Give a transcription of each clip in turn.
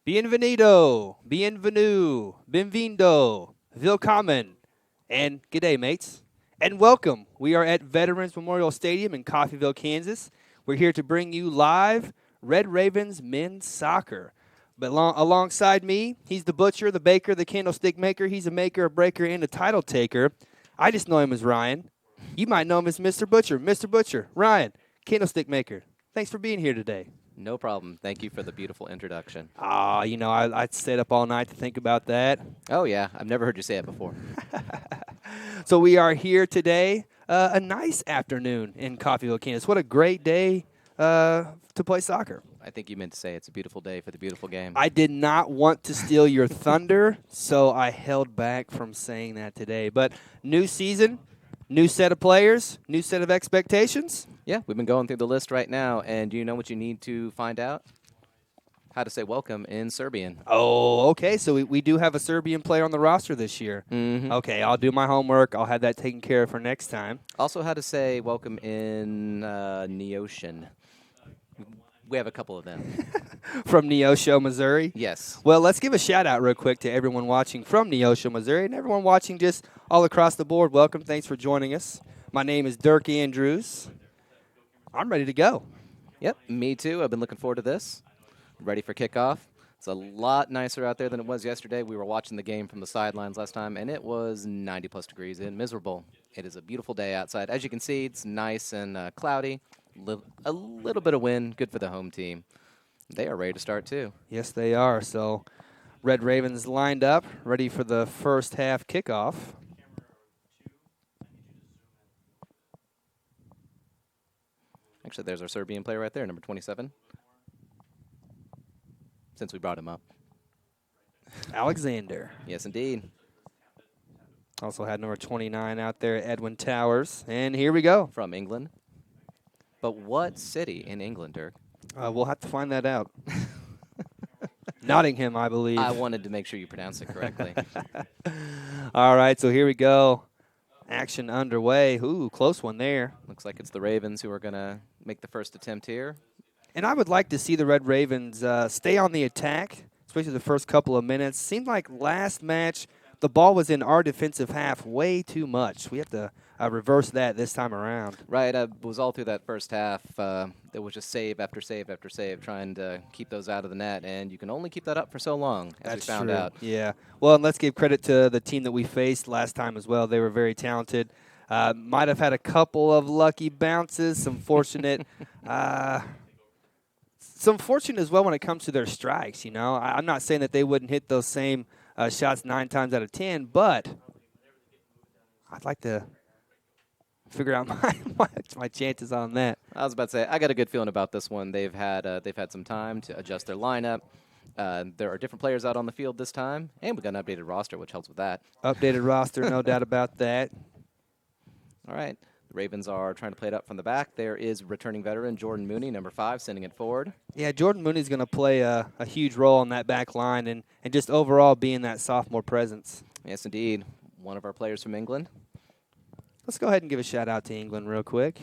Bienvenido, bienvenue, bienvenido, willkommen, and g'day, mates. And welcome. We are at Veterans Memorial Stadium in Coffeyville, Kansas. We're here to bring you live Red Ravens men's soccer. But alongside me, he's the butcher, the baker, the candlestick maker. He's a maker, a breaker, and a title taker. I just know him as Ryan. You might know him as Mr. Butcher. Mr. Butcher, Ryan, candlestick maker. Thanks for being here today. No problem. Thank you for the beautiful introduction. I stayed up all night to think about that. Oh, yeah. I've never heard you say it before. So we are here today, a nice afternoon in Coffeyville, Kansas. What a great day to play soccer. I think you meant to say it's a beautiful day for the beautiful game. I did not want to steal your thunder, so I held back from saying that today. But new season, new set of players, new set of expectations. Yeah, we've been going through the list right now, and do you know what you need to find out? How to say welcome in Serbian. Oh, okay. So we do have a Serbian player on the roster this year. Mm-hmm. Okay, I'll do my homework. I'll have that taken care of for next time. Also, how to say welcome in Neotian. We have a couple of them. From Neosho, Missouri. Yes. Well, let's give a shout-out real quick to everyone watching from Neosho, Missouri, and everyone watching just all across the board. Welcome. Thanks for joining us. My name is Dirk Andrews. I'm ready to go. Yep, me too. I've been looking forward to this. Ready for kickoff. It's a lot nicer out there than it was yesterday. We were watching the game from the sidelines last time, and it was 90-plus degrees and miserable. It is a beautiful day outside. As you can see, it's nice and cloudy. A little bit of wind, good for the home team. They are ready to start, too. Yes, they are. So Red Ravens lined up, ready for the first half kickoff. Actually, there's our Serbian player right there, number 27, since we brought him up. Alexander. Yes, indeed. Also had number 29 out there, Edwin Towers. And here we go. From England. But what city in England, Dirk? We'll have to find that out. Nottingham, I believe. I wanted to make sure you pronounced it correctly. All right, so here we go. Action underway. Ooh, close one there. Looks like it's the Ravens who are going to make the first attempt here. And I would like to see the Red Ravens stay on the attack, especially the first couple of minutes. Seemed like last match the ball was in our defensive half way too much. We have to reverse that this time around. Right, I was all through that first half. There was just save after save after save, trying to keep those out of the net, and you can only keep that up for so long, as That's we found true. out. Yeah. Well, and let's give credit to the team that we faced last time as well. They were very talented. Might have had a couple of lucky bounces, some fortunate some fortune as well when it comes to their strikes. I'm not saying that they wouldn't hit those same shots 9 times out of 10, but I'd like to figure out my chances on that. I was about to say, I got a good feeling about this one. They've had some time to adjust their lineup. There are different players out on the field this time, and we got an updated roster, which helps with that. Updated roster, no doubt about that. All right. The Ravens are trying to play it up from the back. There is returning veteran Jordan Mooney, number 5, sending it forward. Yeah, Jordan Mooney's going to play a huge role on that back line and just overall being that sophomore presence. Yes, indeed. One of our players from England. Let's go ahead and give a shout-out to England real quick.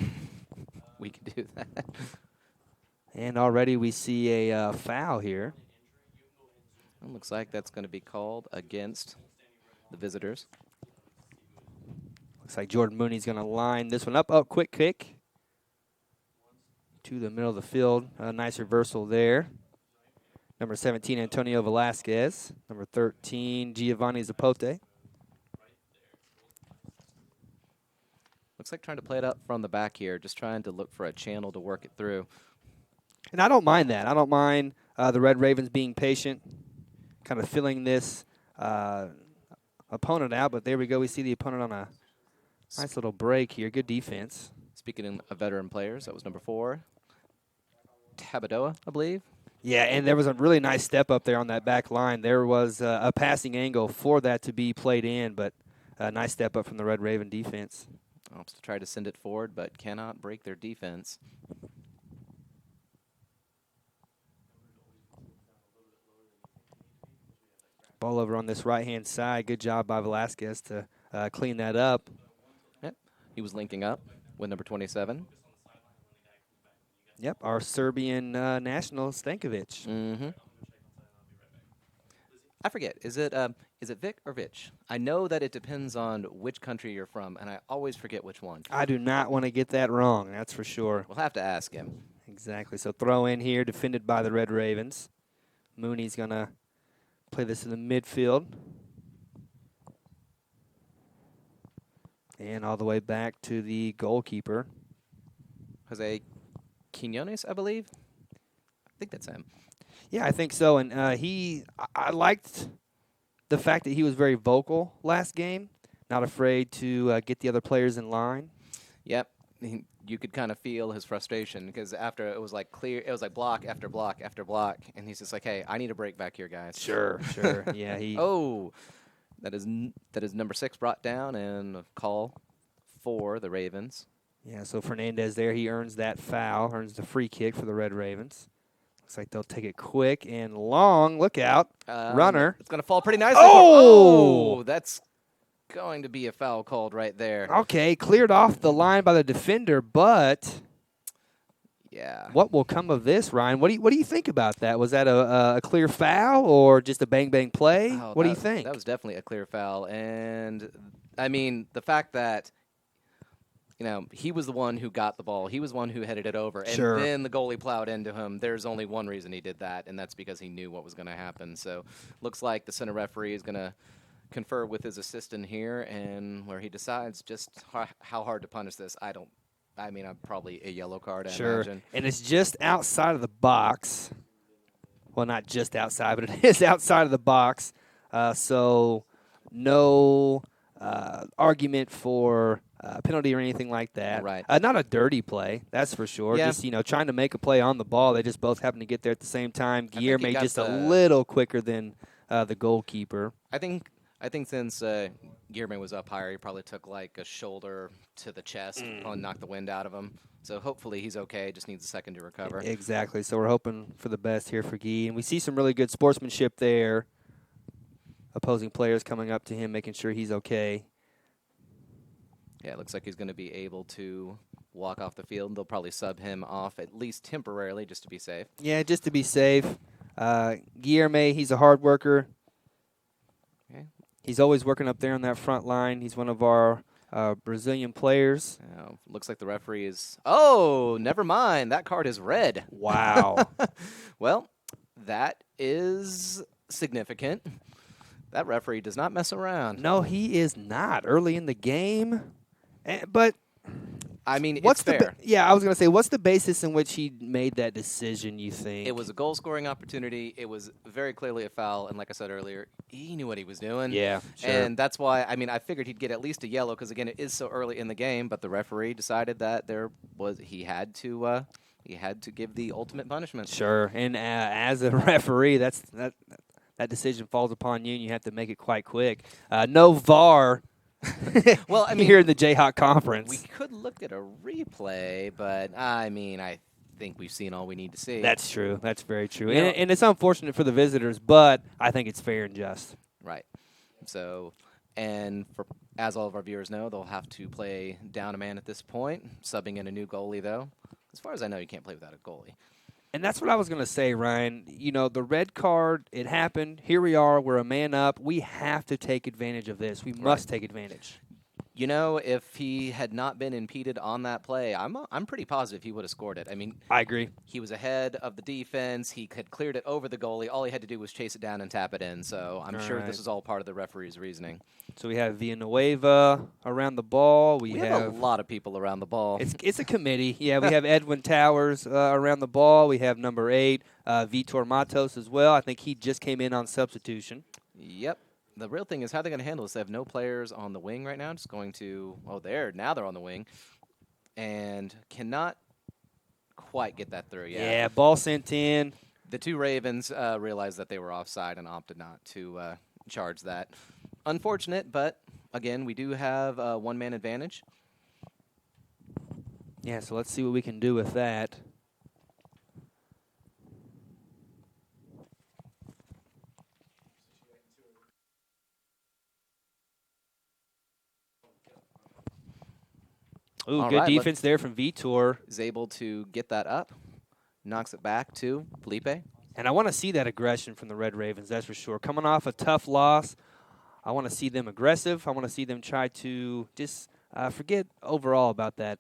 We can do that. And already we see a foul here. It looks like that's going to be called against the visitors. Looks like Jordan Mooney's going to line this one up. Oh, quick kick to the middle of the field. A nice reversal there. Number 17, Antonio Velasquez. Number 13, Giovanni Zapote. Looks like trying to play it up from the back here, just trying to look for a channel to work it through. And I don't mind that. I don't mind the Red Ravens being patient, kind of filling this opponent out. But there we go. We see the opponent on a nice little break here. Good defense. Speaking of veteran players, that was number 4, Tabadoa, I believe. Yeah, and there was a really nice step up there on that back line. There was a passing angle for that to be played in, but a nice step up from the Red Raven defense. Opts to try to send it forward, but cannot break their defense. Ball over on this right-hand side. Good job by Velasquez to clean that up. Yep, he was linking up with number 27. Yep, our Serbian national, Stankovic. Mm-hmm. I forget. Is it Vic or Vitch? I know that it depends on which country you're from, and I always forget which one. I do not want to get that wrong, that's for sure. We'll have to ask him. Exactly. So throw in here, defended by the Red Ravens. Mooney's going to play this in the midfield. And all the way back to the goalkeeper. Jose Quinones, I believe. I think that's him. Yeah, I think so. And I liked the fact that he was very vocal last game, not afraid to get the other players in line. Yep. You could kind of feel his frustration because after it was like block after block after block, and he's just like, "Hey, I need a break back here, guys." Sure. Yeah, he. Oh, that is number 6 brought down and a call for the Ravens. Yeah, so Fernandez there, he earns that foul, earns the free kick for the Red Ravens. Looks like they'll take it quick and long. Look out. Runner. It's going to fall pretty nicely. Oh! That's going to be a foul called right there. Okay, cleared off the line by the defender, but yeah, what will come of this, Ryan? What do you think about that? Was that a clear foul or just a bang play? What do you think? That was definitely a clear foul, and I mean the fact that he was the one who got the ball, he was the one who headed it over, and then the goalie plowed into him. There's only one reason he did that, and that's because he knew what was going to happen. So, looks like the center referee is going to confer with his assistant here, and where he decides just how hard to punish this. I'm probably a yellow card, I imagine. And it's just outside of the box. Well, not just outside, but it is outside of the box. So no argument for penalty or anything like that. Right. Not a dirty play, that's for sure. Yeah. Just, trying to make a play on the ball. They just both happen to get there at the same time. Guillermo just a little quicker than the goalkeeper. I think since Guillermo was up higher, he probably took like a shoulder to the chest and knocked the wind out of him. So hopefully he's okay. Just needs a second to recover. Exactly. So we're hoping for the best here for Guy. And we see some really good sportsmanship there. Opposing players coming up to him, making sure he's okay. Yeah, it looks like he's going to be able to walk off the field. They'll probably sub him off at least temporarily just to be safe. Yeah, just to be safe. Guillermo, he's a hard worker. Okay. He's always working up there on that front line. He's one of our Brazilian players. Looks like the referee is... Oh, never mind. That card is red. Wow. Well, that is significant. That referee does not mess around. No, he is not. Early in the game. But... I mean, it's fair. I was going to say, what's the basis in which he made that decision, you think? It was a goal-scoring opportunity. It was very clearly a foul, and like I said earlier, he knew what he was doing. Yeah, sure. And that's why, I figured he'd get at least a yellow because, again, it is so early in the game, but the referee decided that he had to give the ultimate punishment. Sure, and as a referee, that decision falls upon you, and you have to make it quite quick. No VAR. Well, here in the Jayhawk Conference. We could look at a replay, but I think we've seen all we need to see. That's true. That's very true. And it's unfortunate for the visitors, but I think it's fair and just. Right. So, and as all of our viewers know, they'll have to play down a man at this point, subbing in a new goalie, though. As far as I know, you can't play without a goalie. And that's what I was going to say, Ryan. The red card, it happened. Here we are. We're a man up. We have to take advantage of this. We must take advantage. If he had not been impeded on that play, I'm pretty positive he would have scored it. I agree. He was ahead of the defense. He had cleared it over the goalie. All he had to do was chase it down and tap it in. So I'm sure this is all part of the referee's reasoning. So we have Villanueva around the ball. We have a lot of people around the ball. It's a committee. Yeah, we have Edwin Towers around the ball. We have number 8, Vitor Matos as well. I think he just came in on substitution. Yep. The real thing is how they're going to handle this. They have no players on the wing right now. Just going to, now they're on the wing and cannot quite get that through yet. Yeah, ball sent in. The two Ravens realized that they were offside and opted not to charge that. Unfortunate, but again, we do have a one-man advantage. Yeah, so let's see what we can do with that. Ooh, all good right, defense there from Vitor. Is able to get that up. Knocks it back to Felipe. And I want to see that aggression from the Red Ravens, that's for sure. Coming off a tough loss, I want to see them aggressive. I want to see them try to just forget overall about that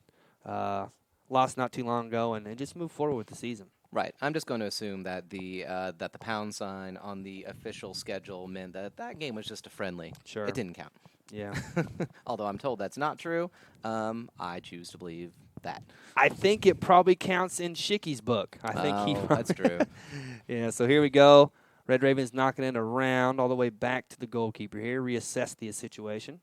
loss not too long ago and just move forward with the season. Right. I'm just going to assume that the pound sign on the official schedule meant that that game was just a friendly. Sure. It didn't count. Yeah. Although I'm told that's not true, I choose to believe that. I think it probably counts in Shicky's book. I think he. That's true. Yeah, so here we go. Red Ravens knocking it around all the way back to the goalkeeper here. Reassess the situation.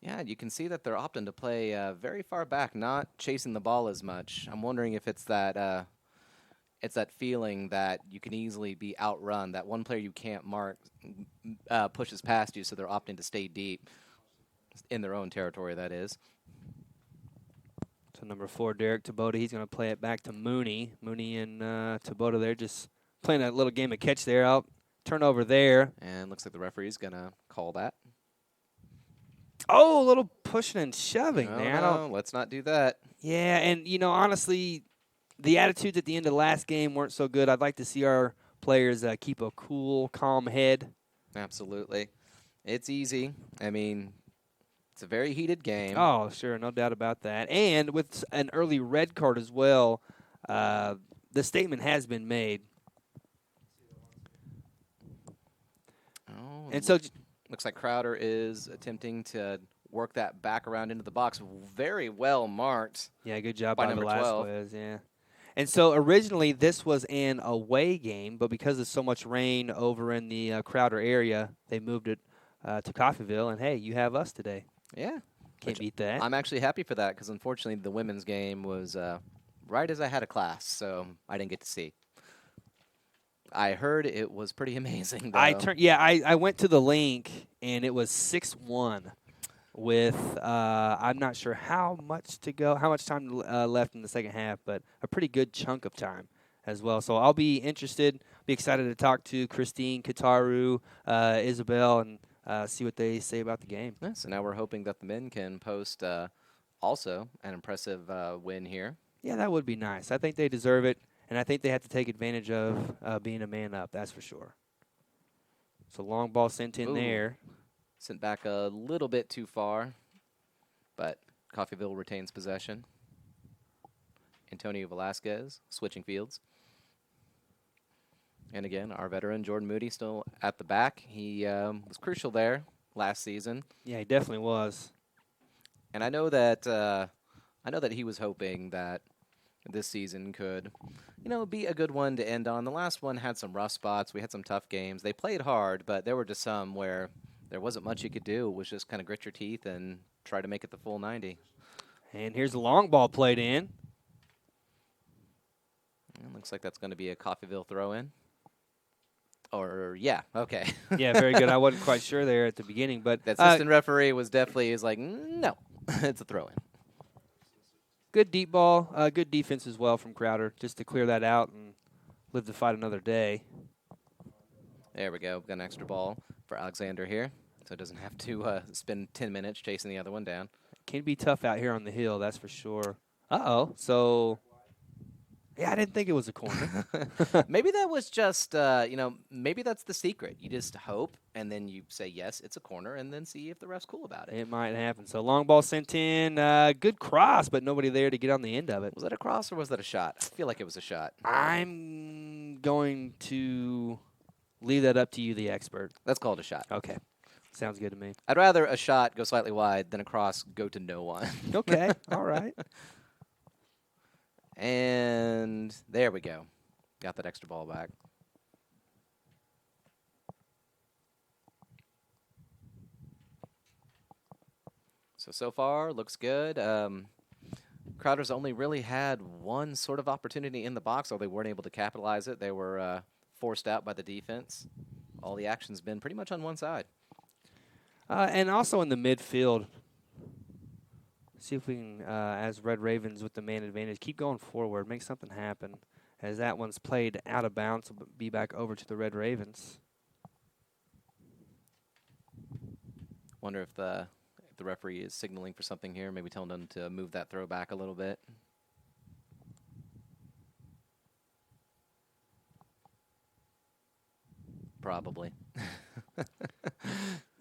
Yeah, you can see that they're opting to play very far back, not chasing the ball as much. I'm wondering if it's that feeling that you can easily be outrun, that one player you can't mark pushes past you, so they're opting to stay deep in their own territory, that is. So number 4, Derek Tabota, he's going to play it back to Mooney. Mooney and Tabota there just playing a little game of catch there. Out turnover there. And looks like the referee's going to call that. Oh, a little pushing and shoving there. No, let's not do that. Yeah, and, honestly, the attitudes at the end of the last game weren't so good. I'd like to see our players keep a cool, calm head. Absolutely. It's easy. I mean, it's a very heated game. Oh, sure, no doubt about that. And with an early red card as well, the statement has been made. Oh, and so looks like Crowder is attempting to work that back around into the box. Very well marked. Yeah, good job by by number Velasquez, yeah. And so originally this was an away game, but because of so much rain over in the Crowder area, they moved it to Coffeyville. And, hey, you have us today. Yeah. Can't beat that. I'm actually happy for that because, unfortunately, the women's game was right as I had a class, so I didn't get to see. I heard it was pretty amazing, though. I went to the link, and it was 6-1 with I'm not sure how much time left in the second half, but a pretty good chunk of time as well. So I'll be interested, be excited to talk to Christine, Kataru, Isabel, and see what they say about the game. Yeah, so now we're hoping that the men can post also an impressive win here. Yeah, that would be nice. I think they deserve it, and I think they have to take advantage of being a man up, that's for sure. So long ball sent in there. Sent back a little bit too far, but Coffeyville retains possession. Antonio Velasquez switching fields. And again, our veteran, Jordan Moody, still at the back. He was crucial there last season. Yeah, he definitely was. And I know that he was hoping that this season could, be a good one to end on. The last one had some rough spots. We had some tough games. They played hard, but there were just some where there wasn't much you could do. It was just kind of grit your teeth and try to make it the full 90. And here's the long ball played in. It looks like that's going to be a Coffeyville throw-in. Or, yeah, okay. Yeah, very good. I wasn't quite sure there at the beginning, but the assistant referee was like, no, it's a throw-in. Good deep ball, good defense as well from Crowder, just to clear that out and live to fight another day. There we go. Got an extra ball for Alexander here, so it doesn't have to spend 10 minutes chasing the other one down. Can be tough out here on the hill, that's for sure. So, yeah, I didn't think it was a corner. Maybe that was just, maybe that's the secret. You just hope, and then you say, yes, it's a corner, and then see if the ref's cool about it. It might happen. So long ball sent in. Good cross, but nobody there to get on the end of it. Was that a cross or was that a shot? I feel like it was a shot. I'm going to leave that up to you, the expert. That's called a shot. Okay. Sounds good to me. I'd rather a shot go slightly wide than a cross go to no one. Okay. All right. And there we go. Got that extra ball back. So far, looks good. Crowder's only really had one sort of opportunity in the box, although they weren't able to capitalize it. They were forced out by the defense. All the action's been pretty much on one side. And also in the midfield, see if we can, as Red Ravens with the man advantage, keep going forward, make something happen. As that one's played out of bounds, will be back over to the Red Ravens. Wonder if the referee is signaling for something here, maybe telling them to move that throw back a little bit. probably.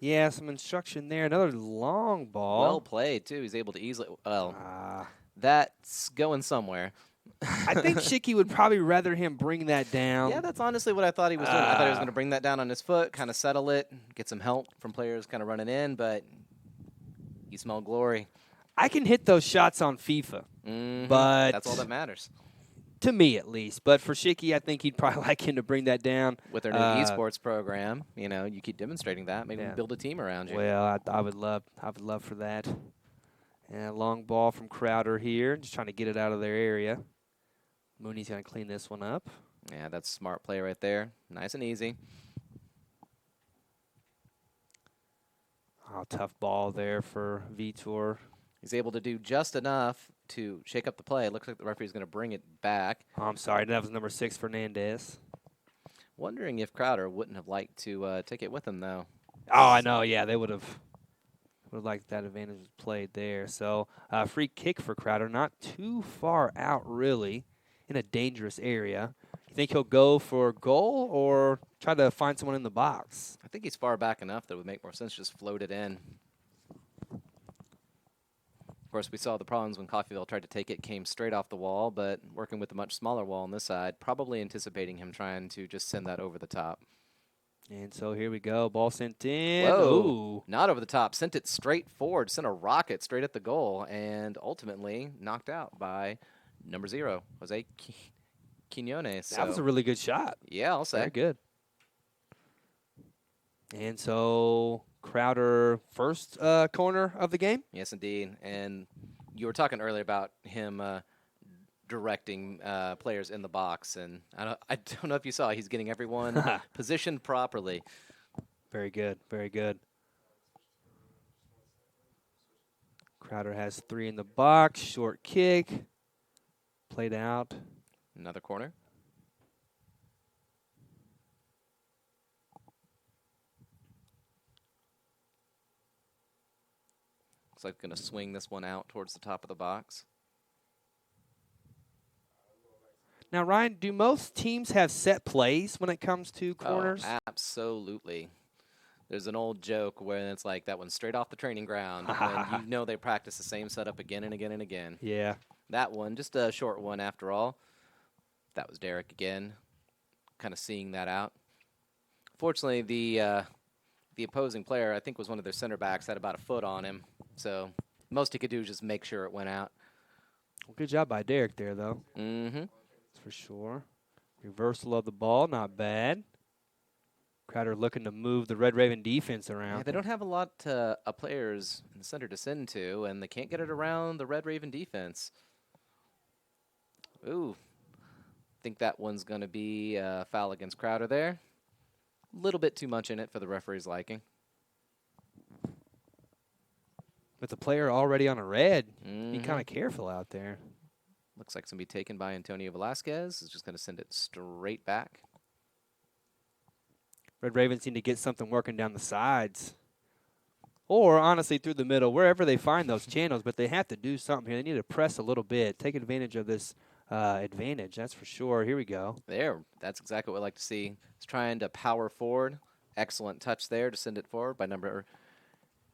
Yeah, some instruction there. Another long ball. Well played, too. He's able to easily. Well, Ah. that's going somewhere. I think Shicky would probably rather him bring that down. Yeah, that's honestly what I thought he was doing. I thought he was going to bring that down on his foot, kind of settle it, get some help from players kind of running in, but he smelled glory. I can hit those shots on FIFA, but that's all that matters. To me, at least. But for Shicky, I think he'd probably like him to bring that down. With their new esports program, you keep demonstrating that. Maybe build a team around you. Well, I would love for that. And a long ball from Crowder here, just trying to get it out of their area. Mooney's going to clean this one up. Yeah, that's a smart play right there. Nice and easy. Oh, tough ball there for Vitor. He's able to do just enough to shake up the play. It looks like the referee's going to bring it back. Oh, I'm sorry. That was number 6, Fernandez. Wondering if Crowder wouldn't have liked to take it with him, though. Oh, I know. Yeah, they would have liked that advantage was played there. So, free kick for Crowder. Not too far out, really, in a dangerous area. You think he'll go for goal or try to find someone in the box? I think he's far back enough that it would make more sense to just float it in. Of course, we saw the problems when Coffeyville tried to take it, came straight off the wall, but working with a much smaller wall on this side, probably anticipating him trying to just send that over the top. And so here we go. Ball sent in. Whoa. Ooh. Not over the top. Sent it straight forward. Sent a rocket straight at the goal, and ultimately knocked out by number 0, Jose Quinones. That was a really good shot. Yeah, I'll say. Very good. And so Crowder first corner of the game? Yes, indeed. And you were talking earlier about him directing players in the box, and I don't know if you saw, he's getting everyone positioned properly. Very good, very good. Crowder has 3 in the box, short kick, played out. Another corner. Looks like going to swing this one out towards the top of the box. Now, Ryan, do most teams have set plays when it comes to corners? Oh, absolutely. There's an old joke where it's like that one's straight off the training ground, and you know they practice the same setup again and again and again. Yeah. That one, just a short one after all. That was Derek again, kind of seeing that out. Fortunately, the opposing player, I think was one of their center backs, had about a foot on him. So most he could do is just make sure it went out. Well, good job by Derek there, though. Mm-hmm. That's for sure. Reversal of the ball, not bad. Crowder looking to move the Red Raven defense around. Yeah, they don't have a lot of players in the center to send to, and they can't get it around the Red Raven defense. Ooh. Think that one's going to be a foul against Crowder there. A little bit too much in it for the referee's liking. With the player already on a red, be kind of careful out there. Looks like it's going to be taken by Antonio Velasquez. He's just going to send it straight back. Red Ravens need to get something working down the sides. Or, honestly, through the middle, wherever they find those channels. But they have to do something here. They need to press a little bit, take advantage of this advantage, that's for sure. Here we go. There, that's exactly what I like to see. He's trying to power forward. Excellent touch there to send it forward by number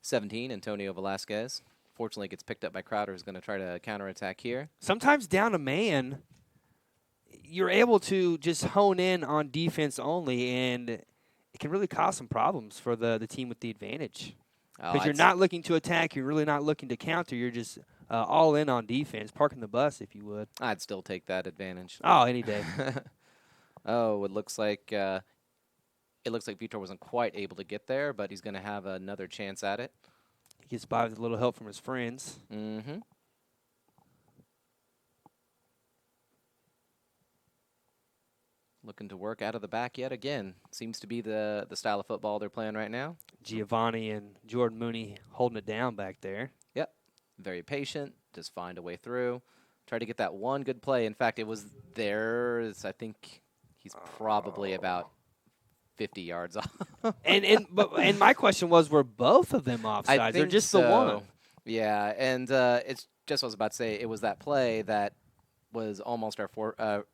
17, Antonio Velasquez. Fortunately, it gets picked up by Crowder, who's going to try to counterattack here. Sometimes down a man, you're able to just hone in on defense only, and it can really cause some problems for the team with the advantage. Because you're not looking to attack, you're really not looking to counter, you're just all in on defense, parking the bus, if you would. I'd still take that advantage. Oh, any day. Oh, it looks like Vitor wasn't quite able to get there, but he's going to have another chance at it. He gets by with a little help from his friends. Mm-hmm. Looking to work out of the back yet again. Seems to be the style of football they're playing right now. Giovanni and Jordan Mooney holding it down back there. Yep. Very patient. Just find a way through. Try to get that one good play. In fact, it was theirs. I think he's probably about 50 yards off. and my question was, were both of them offsides or just the one? Yeah, and it's just what I was about to say. It was that play that was almost our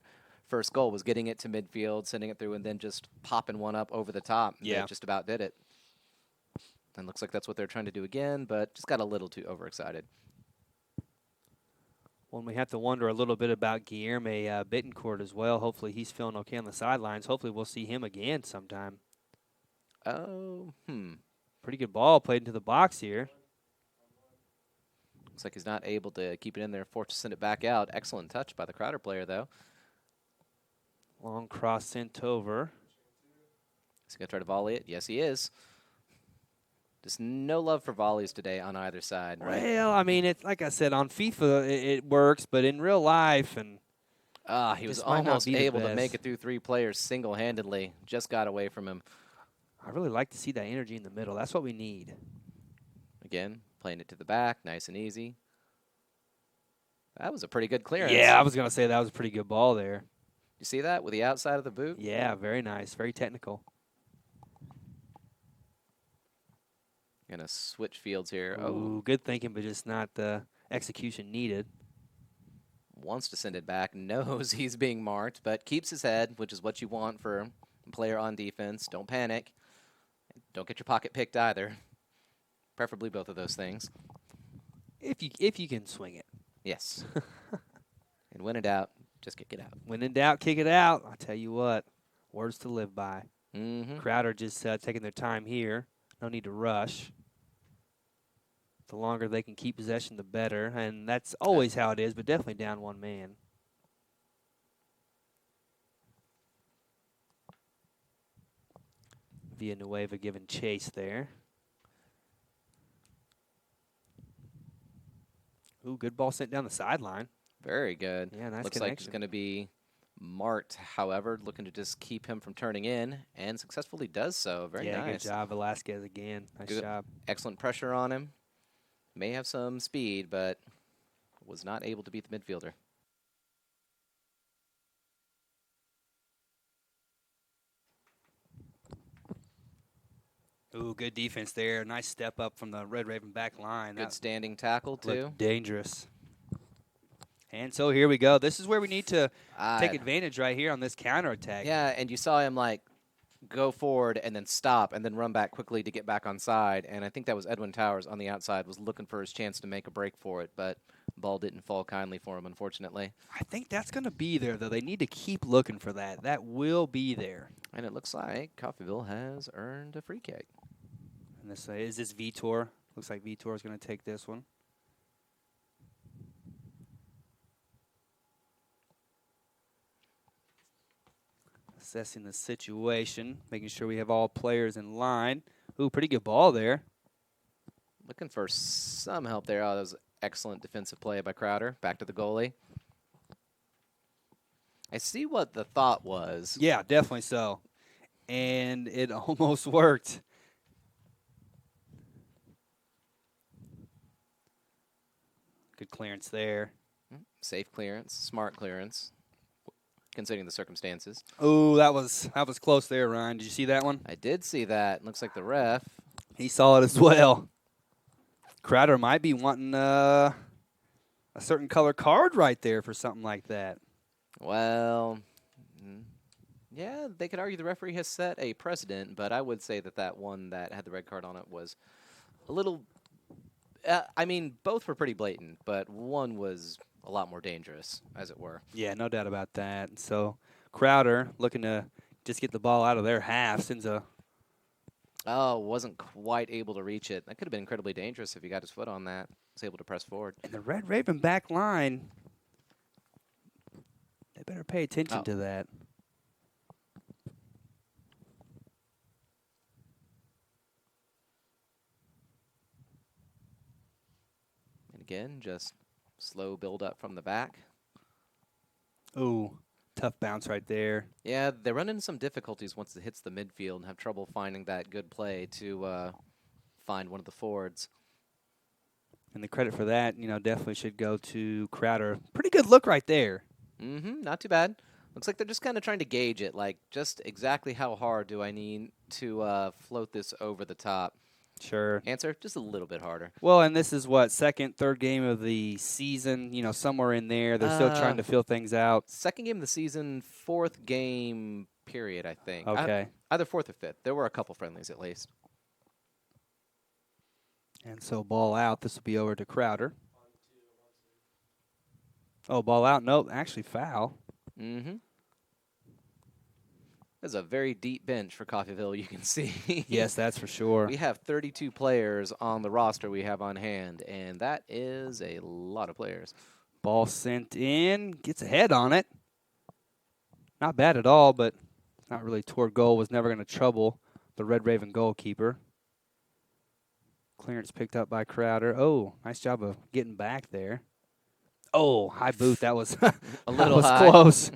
first goal was getting it to midfield, sending it through, and then just popping one up over the top. Yeah. That just about did it. And looks like that's what they're trying to do again, but just got a little too overexcited. Well, we have to wonder a little bit about Guilherme Bittencourt as well. Hopefully he's feeling okay on the sidelines. Hopefully we'll see him again sometime. Oh, Pretty good ball played into the box here. Looks like he's not able to keep it in there, forced to send it back out. Excellent touch by the Crowder player, though. Long cross sent over. Is he going to try to volley it? Yes, he is. Just no love for volleys today on either side, right? Well, I mean, it's like I said, on FIFA it works, but in real life, and he was this might not almost be the able to best. make it through 3 players single-handedly. Just got away from him. I really like to see that energy in the middle. That's what we need. Again, playing it to the back, nice and easy. That was a pretty good clearance. Yeah, I was going to say that was a pretty good ball there. You see that with the outside of the boot? Yeah, very nice, very technical. Gonna switch fields here. Ooh, good thinking, but just not the execution needed. Wants to send it back, knows he's being marked, but keeps his head, which is what you want for a player on defense. Don't panic. Don't get your pocket picked either. Preferably both of those things. If you can swing it. Yes. And when in doubt, just kick it out. When in doubt, kick it out. I'll tell you what, words to live by. Mm-hmm. Crowder just taking their time here. No need to rush. The longer they can keep possession, the better. And that's always how it is, but definitely down one man. Villanueva giving chase there. Ooh, good ball sent down the sideline. Very good. Yeah, nice Looks like it's connection. going to be marked, however, looking to just keep him from turning in, and successfully does so. Very yeah, nice. good job, Velasquez again. Nice Good. job. Excellent pressure on him. May have some speed, but was not able to beat the midfielder. Ooh, good defense there. Nice step up from the Red Raven back line. Good That standing tackle, too. looked dangerous. And so here we go. This is where we need to take Ah, advantage right here on this counterattack. yeah, and you saw him, like, go forward and then stop and then run back quickly to get back on side. And I think that was Edwin Towers on the outside, was looking for his chance to make a break for it, but ball didn't fall kindly for him, unfortunately. I think that's going to be there, though. They need to keep looking for that. That will be there. And it looks like Coffeyville has earned a free kick. And this is this Vitor. Looks like Vitor is going to take this one. Assessing the situation, making sure we have all players in line. Ooh, pretty good ball there. Looking for some help there. Oh, that was excellent defensive play by Crowder. Back to the goalie. I see what the thought was. Yeah, definitely so. And it almost worked. Good clearance there. Safe clearance, smart clearance, considering the circumstances. Oh, that was close there, Ryan. Did you see that one? I did see that. Looks like the ref. He saw it as well. Crowder might be wanting a certain color card right there for something like that. Well, yeah, they could argue the referee has set a precedent, but I would say that one that had the red card on it was a little. I mean, both were pretty blatant, but one was a lot more dangerous, as it were. Yeah, no doubt about that. So Crowder looking to just get the ball out of their half, sends a. Oh, wasn't quite able to reach it. That could have been incredibly dangerous if he got his foot on that. Was able to press forward. And the Red Raven back line, they better pay attention to that. And again, just slow build up from the back. Ooh, tough bounce right there. Yeah, they run into some difficulties once it hits the midfield and have trouble finding that good play to find one of the forwards. And the credit for that, definitely should go to Crowder. Pretty good look right there. Mm-hmm, not too bad. Looks like they're just kind of trying to gauge it, like just exactly how hard do I need to float this over the top. Sure. Answer, just a little bit harder. Well, and this is what, second, third game of the season, somewhere in there. They're still trying to fill things out. Second game of the season, fourth game period, I think. Okay. Either fourth or fifth. There were a couple friendlies at least. And so ball out. This will be over to Crowder. Oh, ball out. Nope, actually foul. Mm-hmm. There's a very deep bench for Coffeyville, you can see. Yes, that's for sure. We have 32 players on the roster we have on hand, and that is a lot of players. Ball sent in. Gets a head on it. Not bad at all, but not really toward goal. Was never going to trouble the Red Raven goalkeeper. Clearance picked up by Crowder. Oh, nice job of getting back there. Oh, high boot. That was a little high. Close.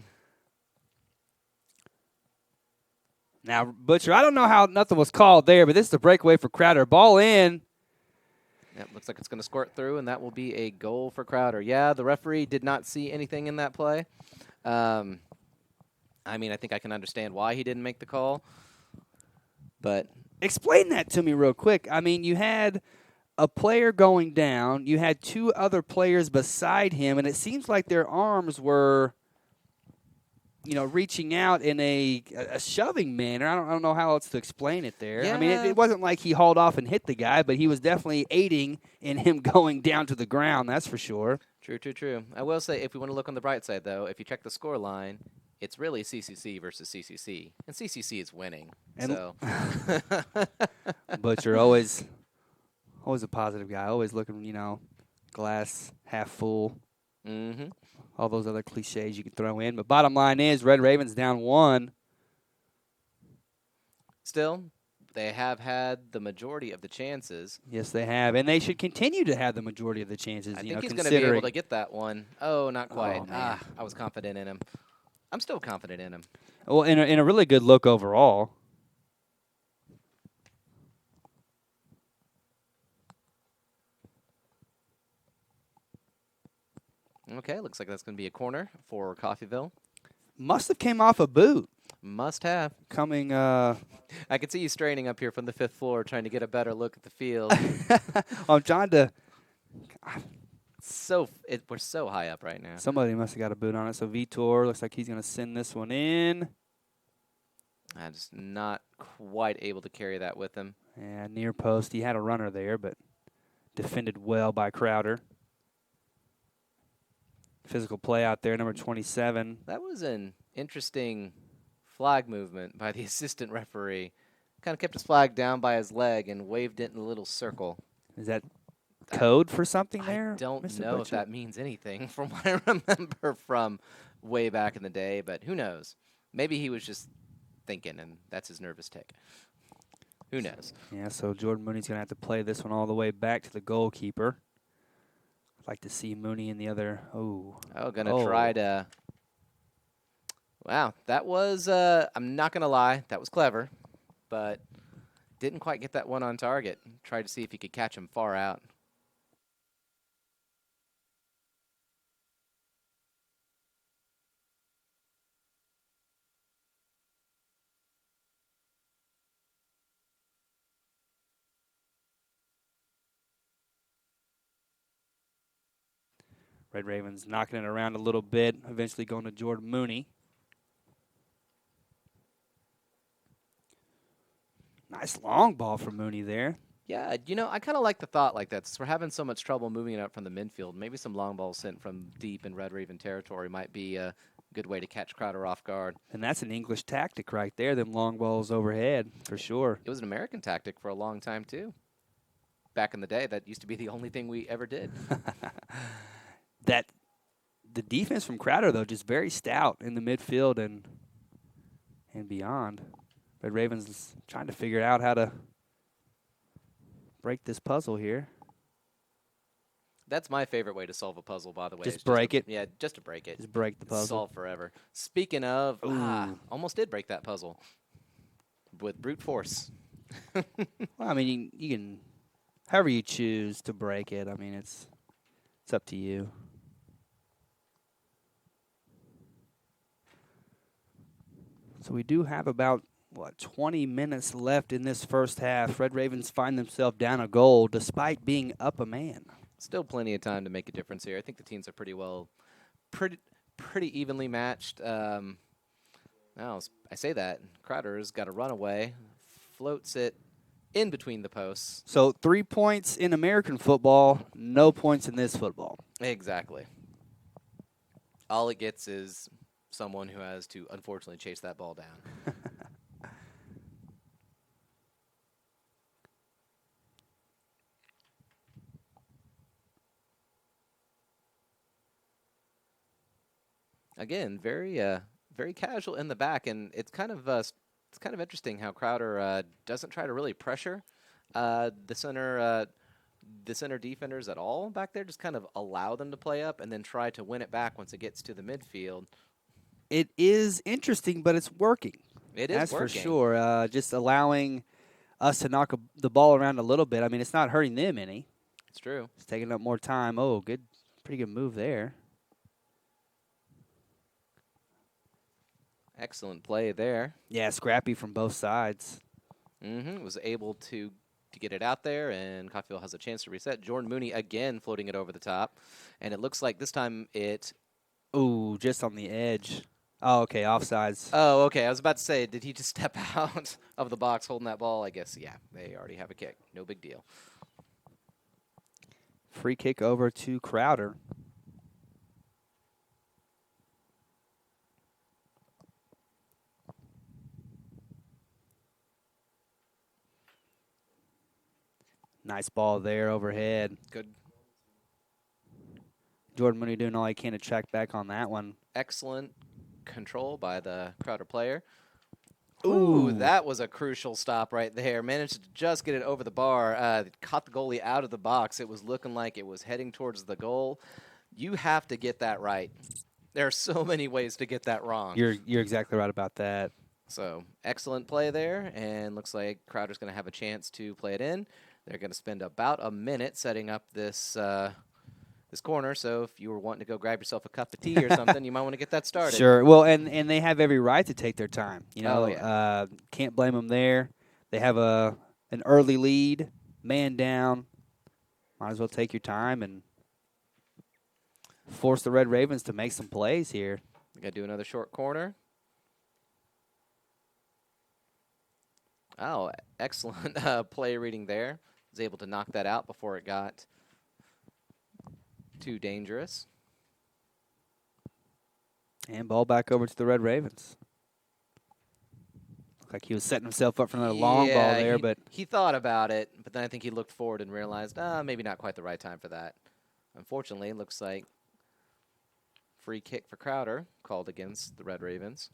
Now, Butcher, I don't know how nothing was called there, but this is the breakaway for Crowder. Ball in. Yep, looks like it's going to squirt through, and that will be a goal for Crowder. Yeah, the referee did not see anything in that play. I mean, I think I can understand why he didn't make the call, but explain that to me real quick. I mean, you had a player going down. You had two other players beside him, and it seems like their arms were, reaching out in a shoving manner. I don't know how else to explain it there. Yeah. I mean, it wasn't like he hauled off and hit the guy, but he was definitely aiding in him going down to the ground, that's for sure. True. I will say, if we want to look on the bright side, though, if you check the score line, it's really CCC versus CCC, and CCC is winning. And so, Butcher, always a positive guy, always looking, glass half full. Mm-hmm. All those other cliches you can throw in. But bottom line is, Red Ravens down 1. Still, they have had the majority of the chances. Yes, they have. And they should continue to have the majority of the chances. I think he's going to be able to get that one. Oh, not quite. Oh, I was confident in him. I'm still confident in him. Well, in a really good look overall. Okay, looks like that's going to be a corner for Coffeyville. Must have came off a boot. Must have. Coming. I can see you straining up here from the 5th floor trying to get a better look at the field. I'm trying to. We're so high up right now. Somebody must have got a boot on it. So Vitor looks like he's going to send this one in. I'm just not quite able to carry that with him. Yeah, near post. He had a runner there, but defended well by Crowder. Physical play out there, number 27. That was an interesting flag movement by the assistant referee. Kind of kept his flag down by his leg and waved it in a little circle. Is that code for something there? I don't Mr. know Butcher? if that means anything from what I remember from way back in the day, but who knows? Maybe he was just thinking, and that's his nervous tick. Who knows? Yeah, so Jordan Mooney's going to have to play this one all the way back to the goalkeeper. I'd like to see Mooney in the other. Gonna try to. Wow, that was. I'm not gonna lie, that was clever, but didn't quite get that one on target. Tried to see if he could catch him far out. Red Ravens knocking it around a little bit, eventually going to Jordan Mooney. Nice long ball from Mooney there. Yeah, I kind of like the thought like that. Since we're having so much trouble moving it up from the midfield, maybe some long balls sent from deep in Red Raven territory might be a good way to catch Crowder off guard. And that's an English tactic right there, them long balls overhead, for sure. It was an American tactic for a long time, too. Back in the day, that used to be the only thing we ever did. The defense from Crowder, though, just very stout in the midfield and beyond. Red Ravens trying to figure out how to break this puzzle here. That's my favorite way to solve a puzzle, by the way. Just break it? Yeah, just to break it. Just break the puzzle. Solve forever. Speaking of, almost did break that puzzle with brute force. Well, I mean, you can, however you choose to break it. I mean, it's up to you. So we do have about 20 minutes left in this first half. Red Ravens find themselves down a goal despite being up a man. Still plenty of time to make a difference here. I think the teams are pretty evenly matched. Now I say that Crowder's got a runaway, floats it in between the posts. So 3 points in American football, no points in this football. Exactly. All it gets is someone who has to unfortunately chase that ball down. Again, very casual in the back, and it's kind of interesting how Crowder doesn't try to really pressure the center defenders at all back there. Just kind of allow them to play up and then try to win it back once it gets to the midfield. It is interesting, but it's working. It is That's working. for sure. Just allowing us to knock the ball around a little bit. I mean, it's not hurting them any. It's true. It's taking up more time. Oh, pretty good move there. Excellent play there. Yeah, scrappy from both sides. Was able to get it out there, and Coffeyville has a chance to reset. Jordan Mooney again floating it over the top, and it looks like this time it... Ooh, just on the edge. Oh, okay, offsides. Oh, okay. I was about to say, did he just step out of the box holding that ball? I guess, yeah, they already have a kick. No big deal. Free kick over to Crowder. Nice ball there overhead. Good. Jordan Mooney doing all he can to track back on that one. Excellent control by the Crowder player. Ooh. Ooh, that was a crucial stop right there. Managed to just get it over the bar. Caught the goalie out of the box. It was looking like it was heading towards the goal. You have to get that right. There are so many ways to get that wrong. You're exactly right about that. So, excellent play there, and looks like Crowder's going to have a chance to play it in. They're going to spend about a minute setting up this this corner, so if you were wanting to go grab yourself a cup of tea or something, you might want to get that started. Sure. Well, and they have every right to take their time. You know, Oh, yeah. Can't blame them there. They have an early lead, man down. Might as well take your time and force the Red Ravens to make some plays here. Got to do another short corner. Oh, excellent play reading there. Was able to knock that out before it got too dangerous. And ball back over to the Red Ravens. Looked like he was setting himself up for another long ball there, but he thought about it, but then I think he looked forward and realized, maybe not quite the right time for that. Unfortunately, it looks like free kick for Crowder called against the Red Ravens.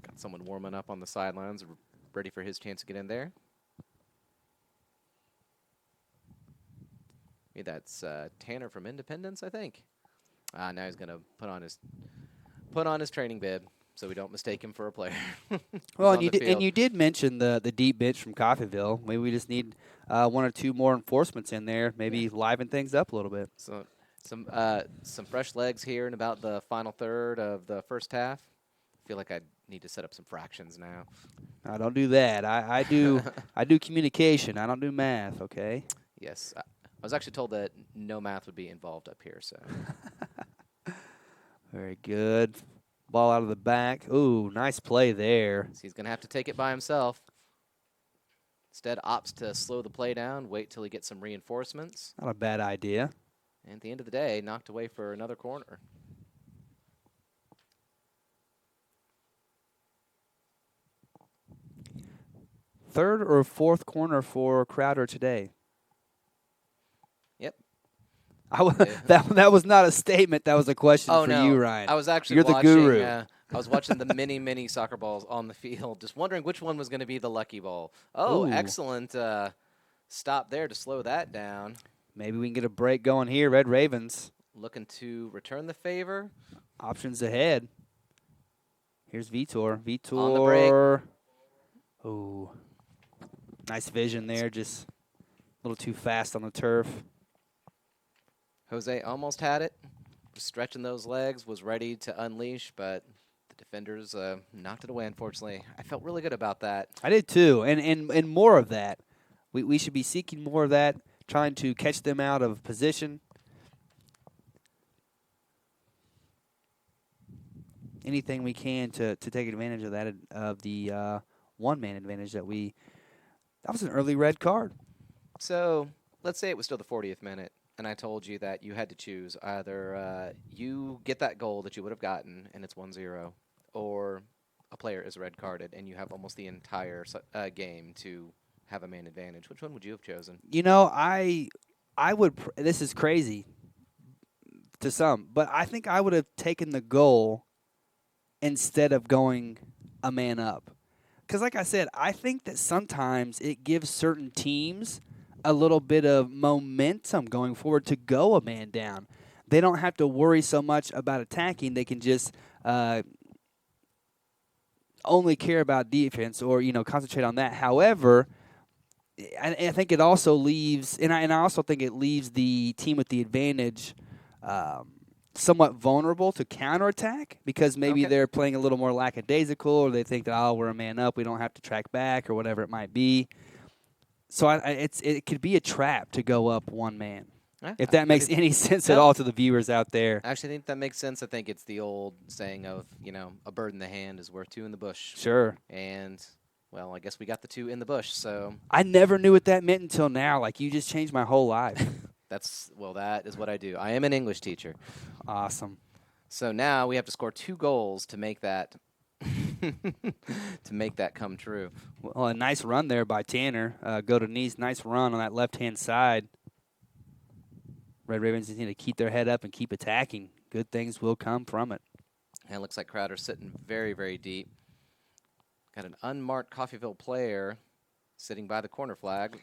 Got someone warming up on the sidelines, ready for his chance to get in there. Maybe that's Tanner from Independence, I think. Now he's gonna put on his training bib so we don't mistake him for a player. well, and you did mention the deep bench from Coffeyville. Maybe we just need one or two more enforcements in there. Maybe liven things up a little bit. So some fresh legs here in about the final third of the first half. I feel like I need to set up some fractions now. I don't do that. I do I do communication. I don't do math. Okay. Yes. I was actually told that no math would be involved up here, so. Very good. Ball out of the back. Ooh, nice play there. So he's going to have to take it by himself. Instead, opts to slow the play down, wait till he gets some reinforcements. Not a bad idea. And at the end of the day, knocked away for another corner. Third or fourth corner for Crowder today? Yep. That was not a statement. That was a question for you, Ryan. I was actually You're watching, the guru. I was watching the many soccer balls on the field, just wondering which one was going to be the lucky ball. Oh, Ooh. Excellent stop there to slow that down. Maybe we can get a break going here. Red Ravens. Looking to return the favor. Options ahead. Here's Vitor. Vitor. On the break. Ooh. Nice vision there. Just a little too fast on the turf. Jose almost had it. stretching those legs, was ready to unleash, but the defenders knocked it away, unfortunately. I felt really good about that. I did too, and more of that. We should be seeking more of that, trying to catch them out of position. Anything we can to take advantage of that, of the one-man advantage that was an early red card. So let's say it was still the 40th minute, and I told you that you had to choose either you get that goal that you would have gotten, and it's 1-0, or a player is red carded, and you have almost the entire game to have a man advantage. Which one would you have chosen? You know, I would. This is crazy to some, but I think I would have taken the goal instead of going a man up. Because, like I said, I think that sometimes it gives certain teams a little bit of momentum going forward to go a man down. They don't have to worry so much about attacking. They can just only care about defense or, concentrate on that. However, I think it also leaves, and I also think it leaves the team with the advantage somewhat vulnerable to counterattack because maybe they're playing a little more lackadaisical, or they think that, oh, we're a man up, we don't have to track back, or whatever it might be. So it could be a trap to go up one man. If that makes any sense at all to the viewers out there. Actually, I think that makes sense. I think it's the old saying of, a bird in the hand is worth two in the bush. Sure. And, well, I guess we got the two in the bush, so. I never knew what that meant until now. Like, you just changed my whole life. That is what I do. I am an English teacher. Awesome. So now we have to score 2 goals to make that come true. Well, a nice run there by Tanner. Go to knees. Nice run on that left-hand side. Red Ravens need to keep their head up and keep attacking. Good things will come from it. And it looks like Crowder's sitting very, very deep. Got an unmarked Coffeyville player sitting by the corner flag.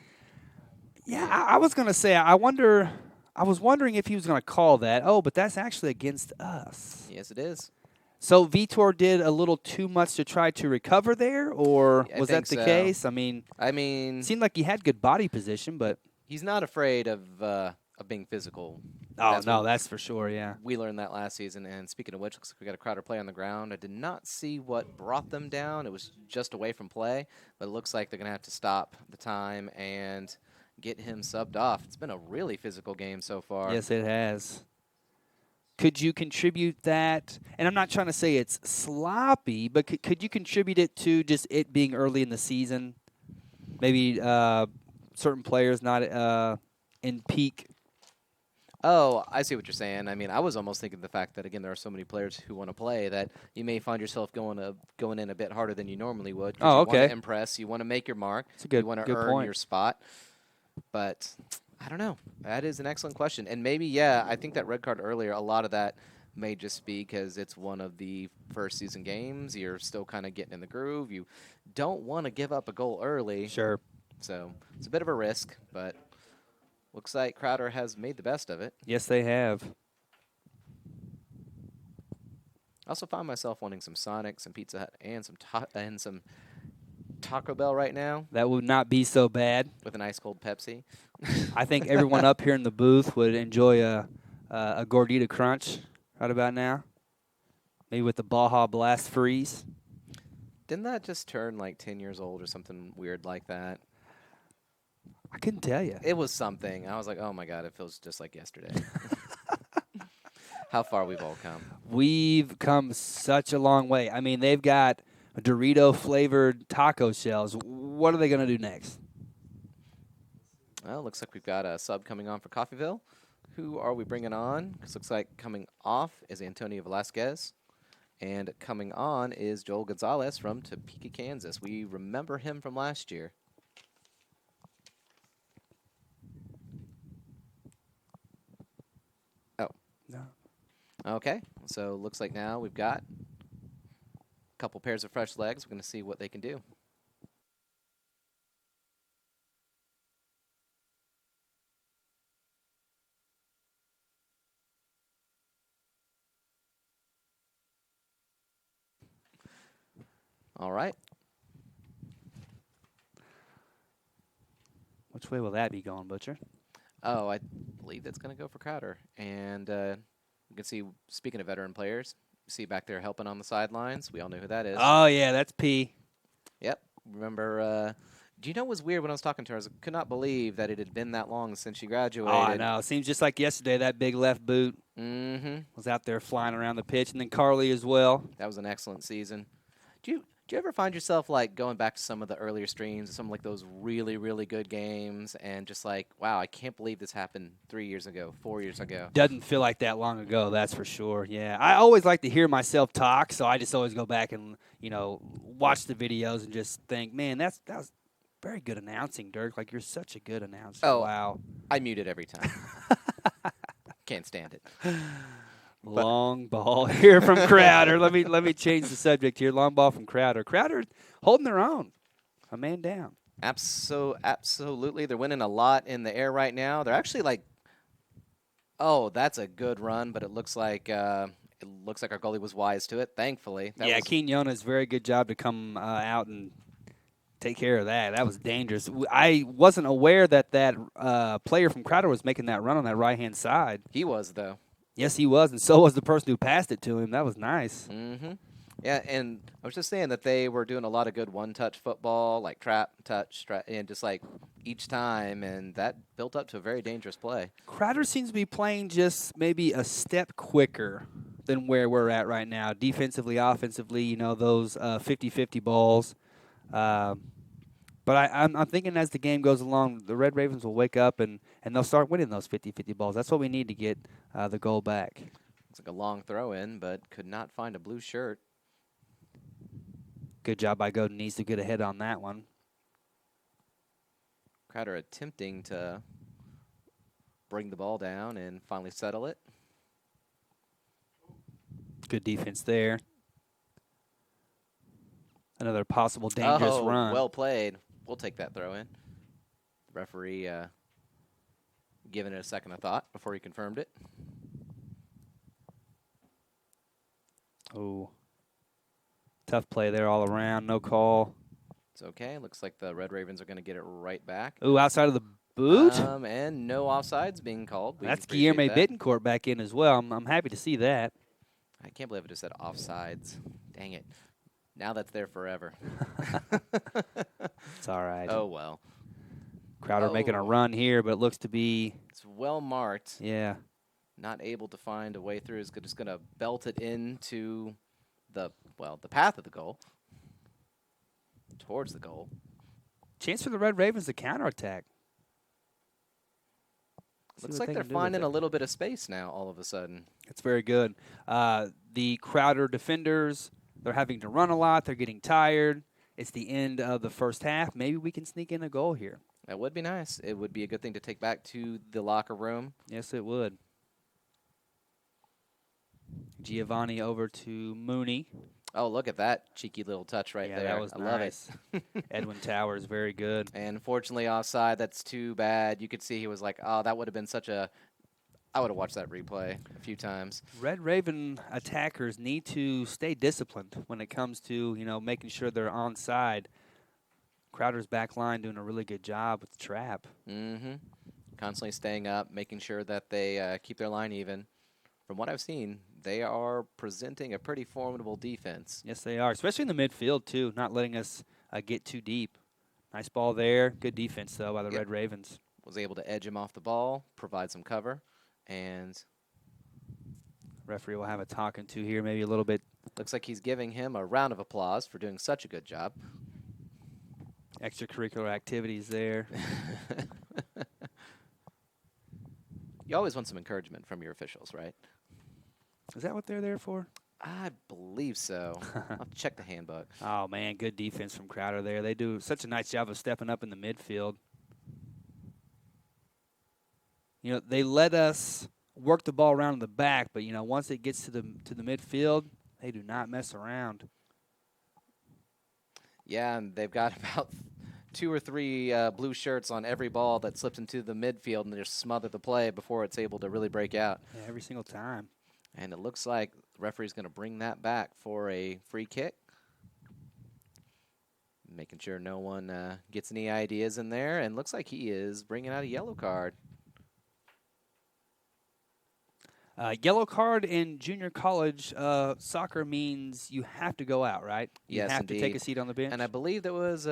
Yeah, I was going to say, I was wondering if he was going to call that. Oh, but that's actually against us. Yes, it is. So Vitor did a little too much to try to recover there, or was that the case? I mean, it seemed like he had good body position, but he's not afraid of being physical. Oh, no, that's for sure, yeah. We learned that last season, and speaking of which, looks like we got a Crowder play on the ground. I did not see what brought them down. It was just away from play, but it looks like they're going to have to stop the time and get him subbed off. It's been a really physical game so far. Yes, it has. Could you contribute that? And I'm not trying to say it's sloppy, but could you contribute it to just it being early in the season? Maybe certain players not in peak. Oh, I see what you're saying. I mean, I was almost thinking the fact that, again, there are so many players who want to play that you may find yourself going in a bit harder than you normally would. Oh, okay. You want to impress. You want to make your mark. You want to earn your spot. But I don't know. That is an excellent question. And maybe, I think that red card earlier, a lot of that may just be because it's one of the first season games. You're still kind of getting in the groove. You don't want to give up a goal early. Sure. So it's a bit of a risk, but looks like Crowder has made the best of it. Yes, they have. I also find myself wanting some Sonic, some Pizza Hut, and some Taco Bell right now. That would not be so bad. With an ice cold Pepsi. I think everyone up here in the booth would enjoy a Gordita Crunch right about now. Maybe with the Baja Blast Freeze. Didn't that just turn like 10 years old or something weird like that? I couldn't tell you. It was something. I was like, oh, my God, it feels just like yesterday. How far we've all come. We've come such a long way. I mean, they've got Dorito-flavored taco shells. What are they going to do next? Well, looks like we've got a sub coming on for Coffeyville. Who are we bringing on? Because looks like coming off is Antonio Velasquez. And coming on is Joel Gonzalez from Topeka, Kansas. We remember him from last year. Oh. No. Okay. So looks like now we've got a couple pairs of fresh legs. We're going to see what they can do. All right. Which way will that be going, Butcher? Oh, I believe that's going to go for Crowder. And can see, speaking of veteran players, see back there helping on the sidelines. We all know who that is. Oh, yeah, that's P. Yep. Remember, do you know what was weird when I was talking to her? I could not believe that it had been that long since she graduated. Oh, I know. Seems just like yesterday that big left boot was out there flying around the pitch. And then Carly as well. That was an excellent season. Do you ever find yourself like going back to some of the earlier streams, some like those really, really good games, and just like, wow, I can't believe this happened 3 years ago, 4 years ago? Doesn't feel like that long ago, that's for sure. Yeah, I always like to hear myself talk, so I just always go back and watch the videos and just think, man, that was very good announcing, Dirk. Like, you're such a good announcer. Oh, wow. I mute it every time. Can't stand it. Long ball here from Crowder. let me change the subject here. Long ball from Crowder. Crowder holding their own. A man down. Absolutely. They're winning a lot in the air right now. They're actually like, oh, that's a good run, but it looks like our goalie was wise to it, thankfully. Quinones, very good job to come out and take care of that. That was dangerous. I wasn't aware that player from Crowder was making that run on that right-hand side. He was, though. Yes, he was, and so was the person who passed it to him. That was nice. Mm-hmm. Yeah, and I was just saying that they were doing a lot of good one-touch football, like trap, touch, and just like each time, and that built up to a very dangerous play. Crowder seems to be playing just maybe a step quicker than where we're at right now. Defensively, offensively, those 50-50 balls. But I'm thinking as the game goes along, the Red Ravens will wake up and they'll start winning those 50-50 balls. That's what we need to get the goal back. It's like a long throw in, but could not find a blue shirt. Good job by Godin. Needs to get ahead on that one. Crowder attempting to bring the ball down and finally settle it. Good defense there. Another possible dangerous run. Well played. We'll take that throw in. The referee giving it a second of thought before he confirmed it. Oh. Tough play there all around. No call. It's okay. Looks like the Red Ravens are going to get it right back. Ooh, outside of the boot? And no offsides being called. That's Guillermo Bittencourt back in as well. I'm happy to see that. I can't believe I just said offsides. Dang it. Now that's there forever. It's all right. Oh, well. Crowder making a run here, but it looks to be... It's well marked. Yeah. Not able to find a way through. Is just going to belt it into the path of the goal. Towards the goal. Chance for the Red Ravens to counterattack. Looks like they're finding a little bit of space now all of a sudden. It's very good. The Crowder defenders, they're having to run a lot. They're getting tired. It's the end of the first half. Maybe we can sneak in a goal here. That would be nice. It would be a good thing to take back to the locker room. Yes, it would. Giovanni over to Mooney. Oh, look at that cheeky little touch right there. That was nice. Love it. Edwin Towers, very good. And unfortunately, offside. That's too bad. You could see he was like, oh, that would have been such a... I would have watched that replay a few times. Red Raven attackers need to stay disciplined when it comes to, making sure they're onside. Crowder's back line doing a really good job with the trap. Mm-hmm. Constantly staying up, making sure that they keep their line even. From what I've seen, they are presenting a pretty formidable defense. Yes, they are, especially in the midfield, too, not letting us get too deep. Nice ball there. Good defense, though, by the Red Ravens. Was able to edge him off the ball, provide some cover, and... Referee will have a talking to here, maybe a little bit. Looks like he's giving him a round of applause for doing such a good job. Extracurricular activities there. You always want some encouragement from your officials, right? Is that what they're there for? I believe so. I'll check the handbook. Oh, man, good defense from Crowder there. They do such a nice job of stepping up in the midfield. They let us work the ball around in the back, but, once it gets to the midfield, they do not mess around. Yeah, and they've got about 2 or 3 blue shirts on every ball that slips into the midfield, and they just smother the play before it's able to really break out. Yeah, every single time. And it looks like the referee's going to bring that back for a free kick. Making sure no one gets any ideas in there, and looks like he is bringing out a yellow card. Yellow card in junior college soccer means you have to go out, right? You Yes, have to take indeed. a seat on the bench. And I believe there was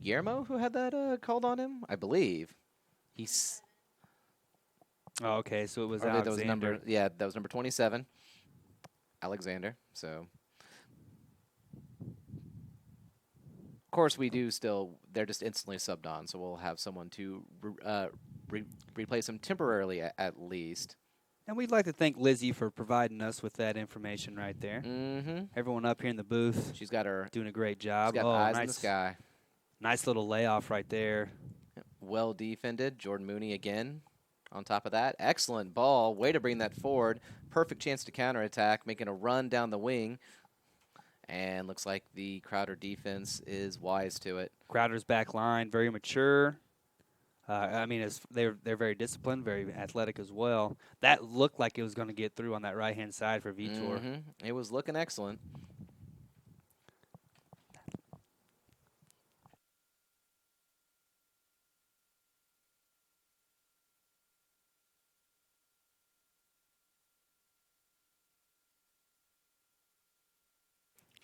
Guillermo who had that called on him. I believe he's. Oh, okay, so it was Or maybe that was Alexander. number. Yeah, that was number 27, Alexander. So. Of course, we do still. They're just instantly subbed on, so we'll have someone to replace them temporarily at least. And we'd like to thank Lizzie for providing us with that information right there. Mm-hmm. Everyone up here in the booth She's got her. doing a great She's job. got Oh, eyes nice, in the sky. nice little layoff right there. Well defended. Jordan Mooney again. On top of that, excellent ball. Way to bring that forward. Perfect chance to counterattack, making a run down the wing. And looks like the Crowder defense is wise to it. Crowder's back line, very mature. I mean, they're very disciplined, very athletic as well. That looked like it was going to get through on that right-hand side for Vitor. Mm-hmm. It was looking excellent.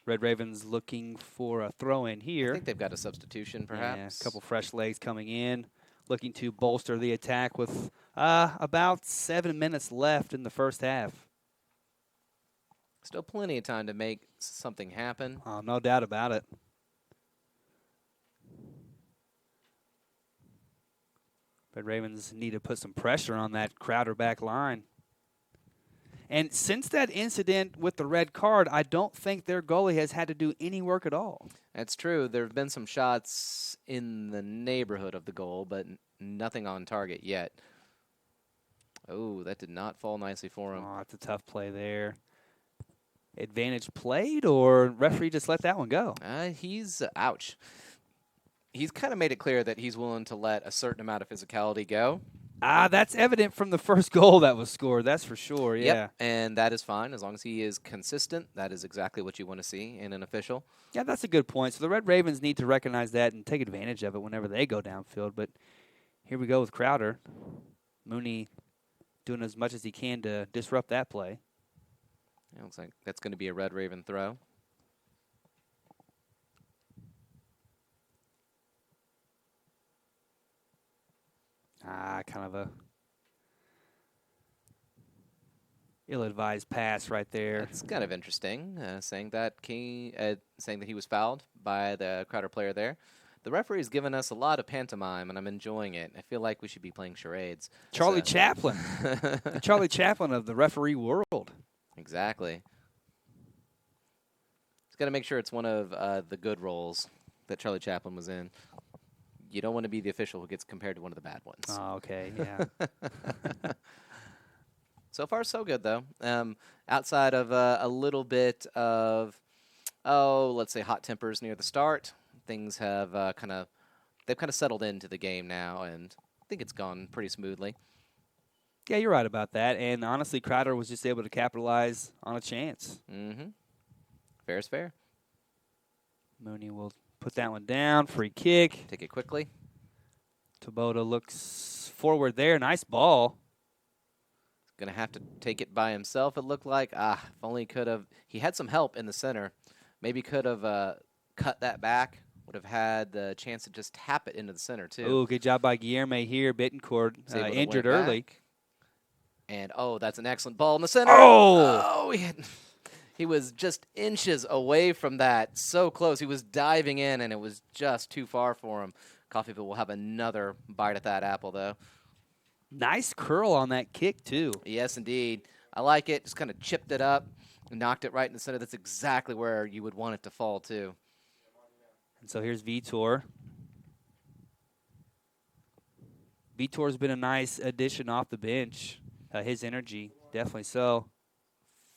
Red Ravens looking for a throw in here. I think they've got a substitution, perhaps. Yeah, a couple fresh legs coming in, looking to bolster the attack with about 7 minutes left in the first half. Still plenty of time to make something happen. Oh, no doubt about it. Red Ravens need to put some pressure on that Crowder back line. And since that incident with the red card, I don't think their goalie has had to do any work at all. That's true. There have been some shots in the neighborhood of the goal, but nothing on target yet. Oh, that did not fall nicely for him. Oh, that's a tough play there. Advantage played, or referee just let that one go? Ouch. He's kind of made it clear that he's willing to let a certain amount of physicality go. That's evident from the first goal that was scored. That's for sure, yeah. Yep, and that is fine. As long as he is consistent, that is exactly what you want to see in an official. Yeah, that's a good point. So the Red Ravens need to recognize that and take advantage of it whenever they go downfield. But here we go with Crowder. Mooney doing as much as he can to disrupt that play. It looks like that's going to be a Red Raven throw. Kind of a ill-advised pass right there. That's kind of interesting, saying that he was fouled by the Crowder player there. The referee's given us a lot of pantomime, and I'm enjoying it. I feel like we should be playing charades. Charlie Chaplin. The Charlie Chaplin of the referee world. Exactly. He's got to make sure it's one of the good roles that Charlie Chaplin was in. You don't want to be the official who gets compared to one of the bad ones. Oh, okay, yeah. So far, so good, though. Outside of a little bit of, let's say hot tempers near the start, things have they've kind of settled into the game now, and I think it's gone pretty smoothly. Yeah, you're right about that. And honestly, Crowder was just able to capitalize on a chance. Mm-hmm. Fair is fair. Mooney will put that one down. Free kick. Take it quickly. Taboda looks forward there. Nice ball. Going to have to take it by himself, it looked like. If only could have. He had some help in the center. Maybe could have cut that back. Would have had the chance to just tap it into the center, too. Oh, good job by Guillermo here. Bittencourt injured early. And, that's an excellent ball in the center. Oh! He was just inches away from that. So close. He was diving in, and it was just too far for him. Coffeyville will have another bite at that apple, though. Nice curl on that kick, too. Yes, indeed. I like it. Just kind of chipped it up and knocked it right in the center. That's exactly where you would want it to fall, too. And so here's Vitor. Vitor's been a nice addition off the bench. His energy, definitely so.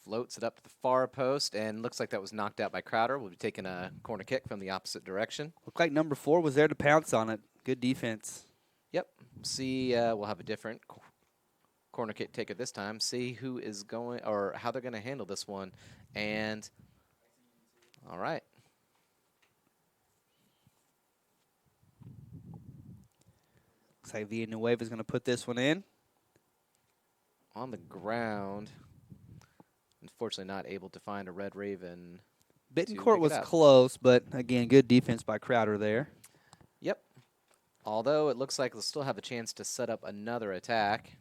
Floats it up to the far post, and looks like that was knocked out by Crowder. We'll be taking a corner kick from the opposite direction. Looked like number 4 was there to pounce on it. Good defense. Yep. See, we'll have a different corner kick taker this time. See who is going, or how they're going to handle this one. And, all right. Looks like Villanueva is going to put this one in. on the ground. Unfortunately, not able to find a Red Raven. Bittencourt pick it was up. close, but again, good defense by Crowder there. Yep. Although it looks like they'll still have a chance to set up another attack.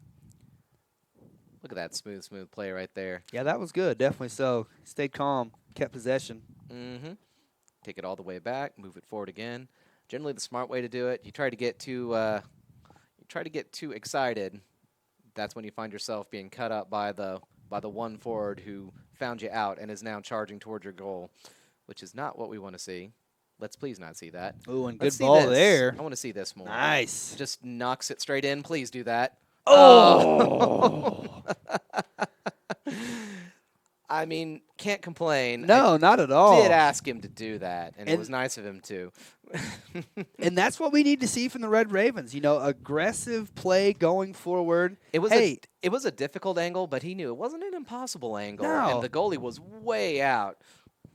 Look at that smooth play right there. Yeah, that was good. Definitely so. Stayed calm, kept possession. Mm-hmm. Take it all the way back, move it forward again. Generally, the smart way to do it. You try to get too excited. That's when you find yourself being cut up by the one forward who found you out and is now charging towards your goal, which is not what we want to see. Let's please not see that. Ooh, and Let's good see ball this. there. I want to see this more. Nice. Just knocks it straight in. Please do that. Oh! I mean, can't complain. No, not at all. Did ask him to do that, and it was nice of him to. And that's what we need to see from the Red Ravens. You know, aggressive play going forward. It was a a difficult angle, but he knew it wasn't an impossible angle, No. and the goalie was way out.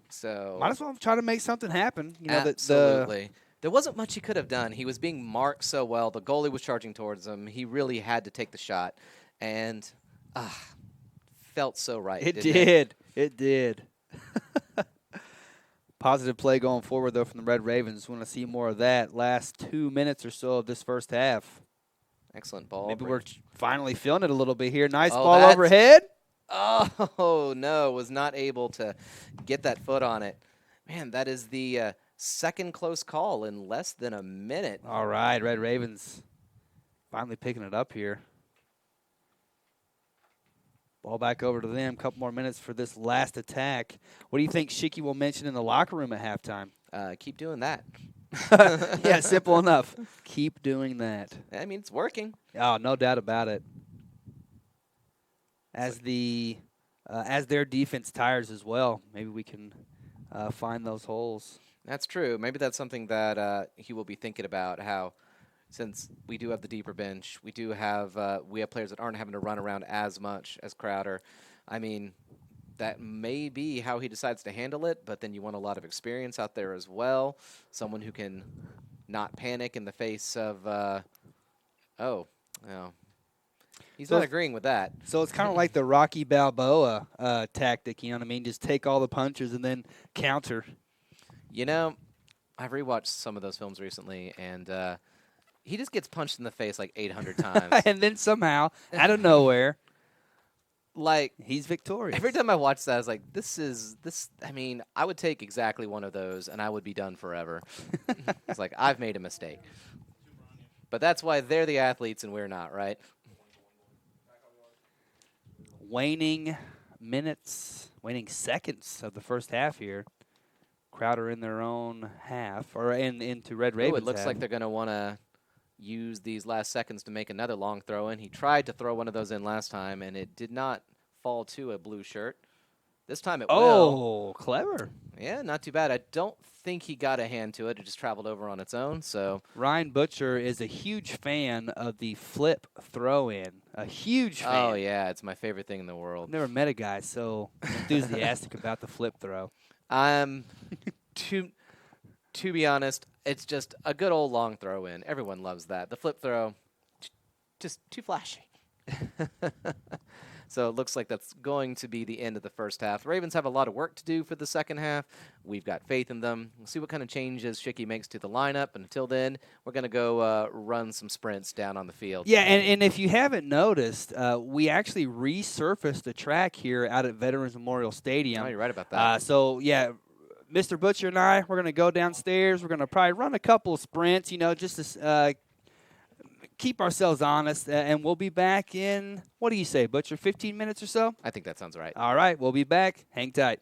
So might as well try to make something happen. You know, absolutely. There wasn't much he could have done. He was being marked so well. The goalie was charging towards him. He really had to take the shot, and felt so right. It didn't did. It did. Positive play going forward, though, from the Red Ravens. Want to see more of that last 2 minutes or so of this first half. Excellent ball. Maybe we're finally feeling it a little bit here. Nice ball that's- overhead. Oh, no, was not able to get that foot on it. Man, that is the second close call in less than a minute. All right, Red Ravens finally picking it up here. Ball back over to them. Couple more minutes for this last attack. What do you think Shiki will mention in the locker room at halftime? Keep doing that. Yeah, simple enough. Keep doing that. I mean, it's working. Oh, no doubt about it. As their defense tires as well, maybe we can find those holes. That's true. Maybe that's something that he will be thinking about, how since we do have the deeper bench, we have players that aren't having to run around as much as Crowder. I mean, that may be how he decides to handle it, but then you want a lot of experience out there as well. Someone who can not panic in the face of, he's not agreeing with that. So it's kind of like the Rocky Balboa tactic, you know what I mean? Just take all the punches and then counter. You know, I've rewatched some of those films recently, and he just gets punched in the face like 800 times. And then somehow, out of nowhere, like he's victorious. Every time I watch that, I was like, I mean, I would take exactly one of those, and I would be done forever. It's like, I've made a mistake. But that's why they're the athletes and we're not, right? Waning seconds of the first half here. Crowder in their own half, or into Red Ravens. It looks half. like they're going to want to use these last seconds to make another long throw in. He tried to throw one of those in last time, and it did not fall to a blue shirt. This time it will. Oh, clever. Yeah, not too bad. I don't think he got a hand to it. It just traveled over on its own. So Ryan Butcher is a huge fan of the flip throw-in. A huge fan. Oh, yeah. It's my favorite thing in the world. I've never met a guy so enthusiastic about the flip throw. To be honest, it's just a good old long throw in. Everyone loves that. The flip throw, just too flashy. So it looks like that's going to be the end of the first half. The Ravens have a lot of work to do for the second half. We've got faith in them. We'll see what kind of changes Shiki makes to the lineup. And until then, we're going to go run some sprints down on the field. Yeah, and if you haven't noticed, we actually resurfaced the track here out at Veterans Memorial Stadium. Oh, you're right about that. So, yeah, Mr. Butcher and I, we're going to go downstairs. We're going to probably run a couple of sprints, just to keep ourselves honest. And we'll be back in, what do you say, Butcher, 15 minutes or so? I think that sounds right. All right, we'll be back. Hang tight.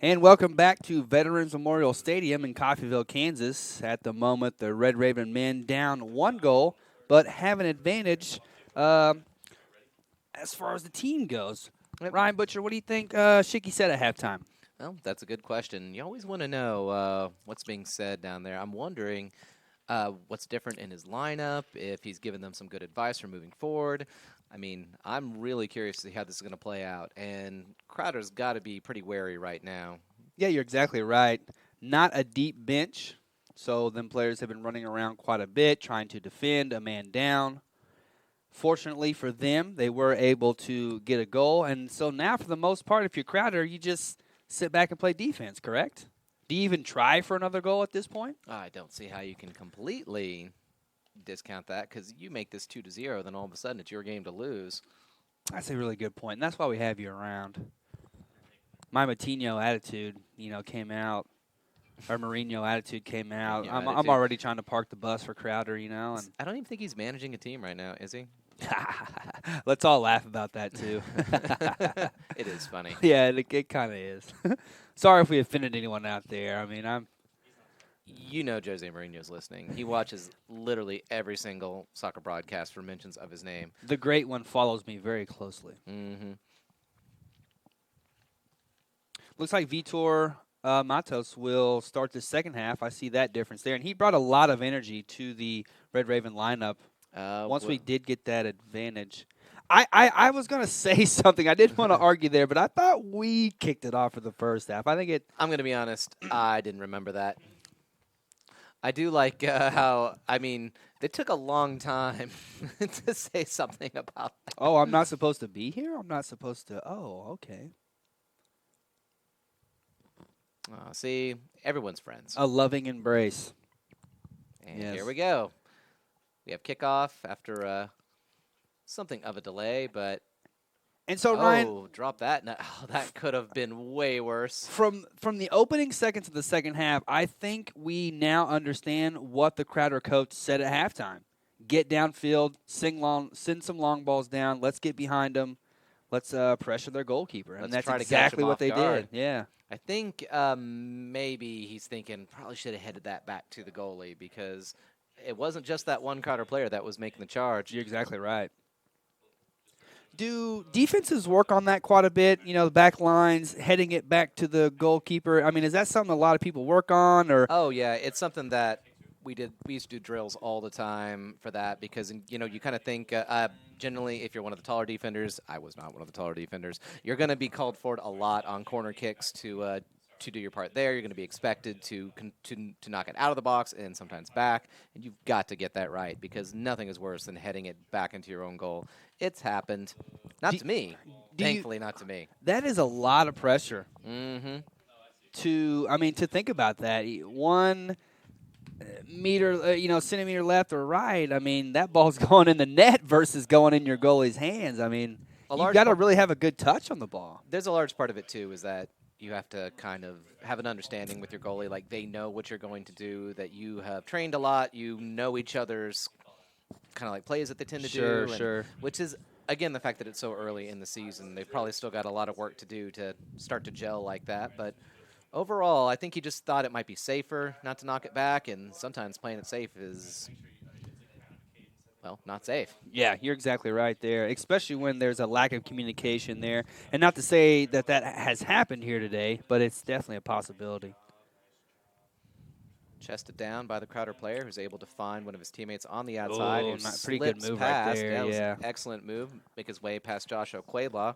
And welcome back to Veterans Memorial Stadium in Coffeyville, Kansas. At the moment, the Red Raven men down 1 goal, but have an advantage um, as far as the team goes. Yep. Ryan Butcher, what do you think Shicky said at halftime? Well, that's a good question. You always want to know what's being said down there. I'm wondering what's different in his lineup, if he's given them some good advice for moving forward. I mean, I'm really curious to see how this is going to play out. And Crowder's got to be pretty wary right now. Yeah, you're exactly right. Not a deep bench, so them players have been running around quite a bit, trying to defend a man down. Fortunately for them, they were able to get a goal, and so now for the most part, if you're Crowder, you just sit back and play defense, correct? Do you even try for another goal at this point? I don't see how you can completely discount that because you make this 2-0, then all of a sudden it's your game to lose. That's a really good point, and that's why we have you around. My Matinho attitude, came out. Our Mourinho attitude came out. Mourinho I'm attitude. already trying to park the bus for Crowder, and I don't even think he's managing a team right now, is he? let's all laugh about that too. It is funny. Yeah, it kind of is. Sorry if we offended anyone out there. I mean, You know Jose Mourinho's listening. He watches literally every single soccer broadcast for mentions of his name. the great one follows me very closely. Mm-hmm. Looks like Vitor Matos will start the second half. I see that difference there. And he brought a lot of energy to the Red Raven lineup once we did get that advantage. I was going to say something. I didn't want to argue there, but I thought we kicked it off for the first half. I think it. I'm going to be honest. I didn't remember that. I do like how, it took a long time to say something about that. Oh, I'm not supposed to be here? I'm not supposed to. Oh, okay. See, everyone's friends. A loving embrace. And yes. Here we go. We have kickoff after something of a delay, but And so, Ryan, drop that. No, that could have been way worse. from the opening seconds of the second half, I think we now understand what the Crowder coach said at halftime. Get downfield, send some long balls down. Let's get behind them. Let's pressure their goalkeeper. And Let's that's try to catch exactly them what off they guard. did. Yeah. I think maybe he's thinking probably should have headed that back to the goalie because it wasn't just that one Crowder player that was making the charge. You're exactly right. Do defenses work on that quite a bit? The back lines, heading it back to the goalkeeper. I mean, is that something a lot of people work on? Or Oh, yeah, it's something that we used to do drills all the time for that because, you kind of think generally if you're one of the taller defenders, I was not one of the taller defenders, you're going to be called for it a lot on corner kicks to do your part there. You're going to be expected to knock it out of the box and sometimes back, and you've got to get that right because nothing is worse than heading it back into your own goal. It's happened. Not to me. Thankfully, not to me. that is a lot of pressure Mm-hmm. to think about that. 1 meter, centimeter left or right. I mean, that ball's going in the net versus going in your goalie's hands. I mean, you've got to really have a good touch on the ball. There's a large part of it, too, is that you have to kind of have an understanding with your goalie. Like, they know what you're going to do, that you have trained a lot. You know each other's kind of like plays that they tend to do. Sure. Which is, again, the fact that it's so early in the season. They've probably still got a lot of work to do to start to gel like that. But overall, I think he just thought it might be safer not to knock it back, and sometimes playing it safe is, well, not safe. Yeah, you're exactly right there, especially when there's a lack of communication there. And not to say that has happened here today, but it's definitely a possibility. Chested down by the Crowder player who's able to find one of his teammates on the outside. Oh, Who pretty good slips move past. right there, That was yeah. an excellent move. Make his way past Joshua Claybaugh.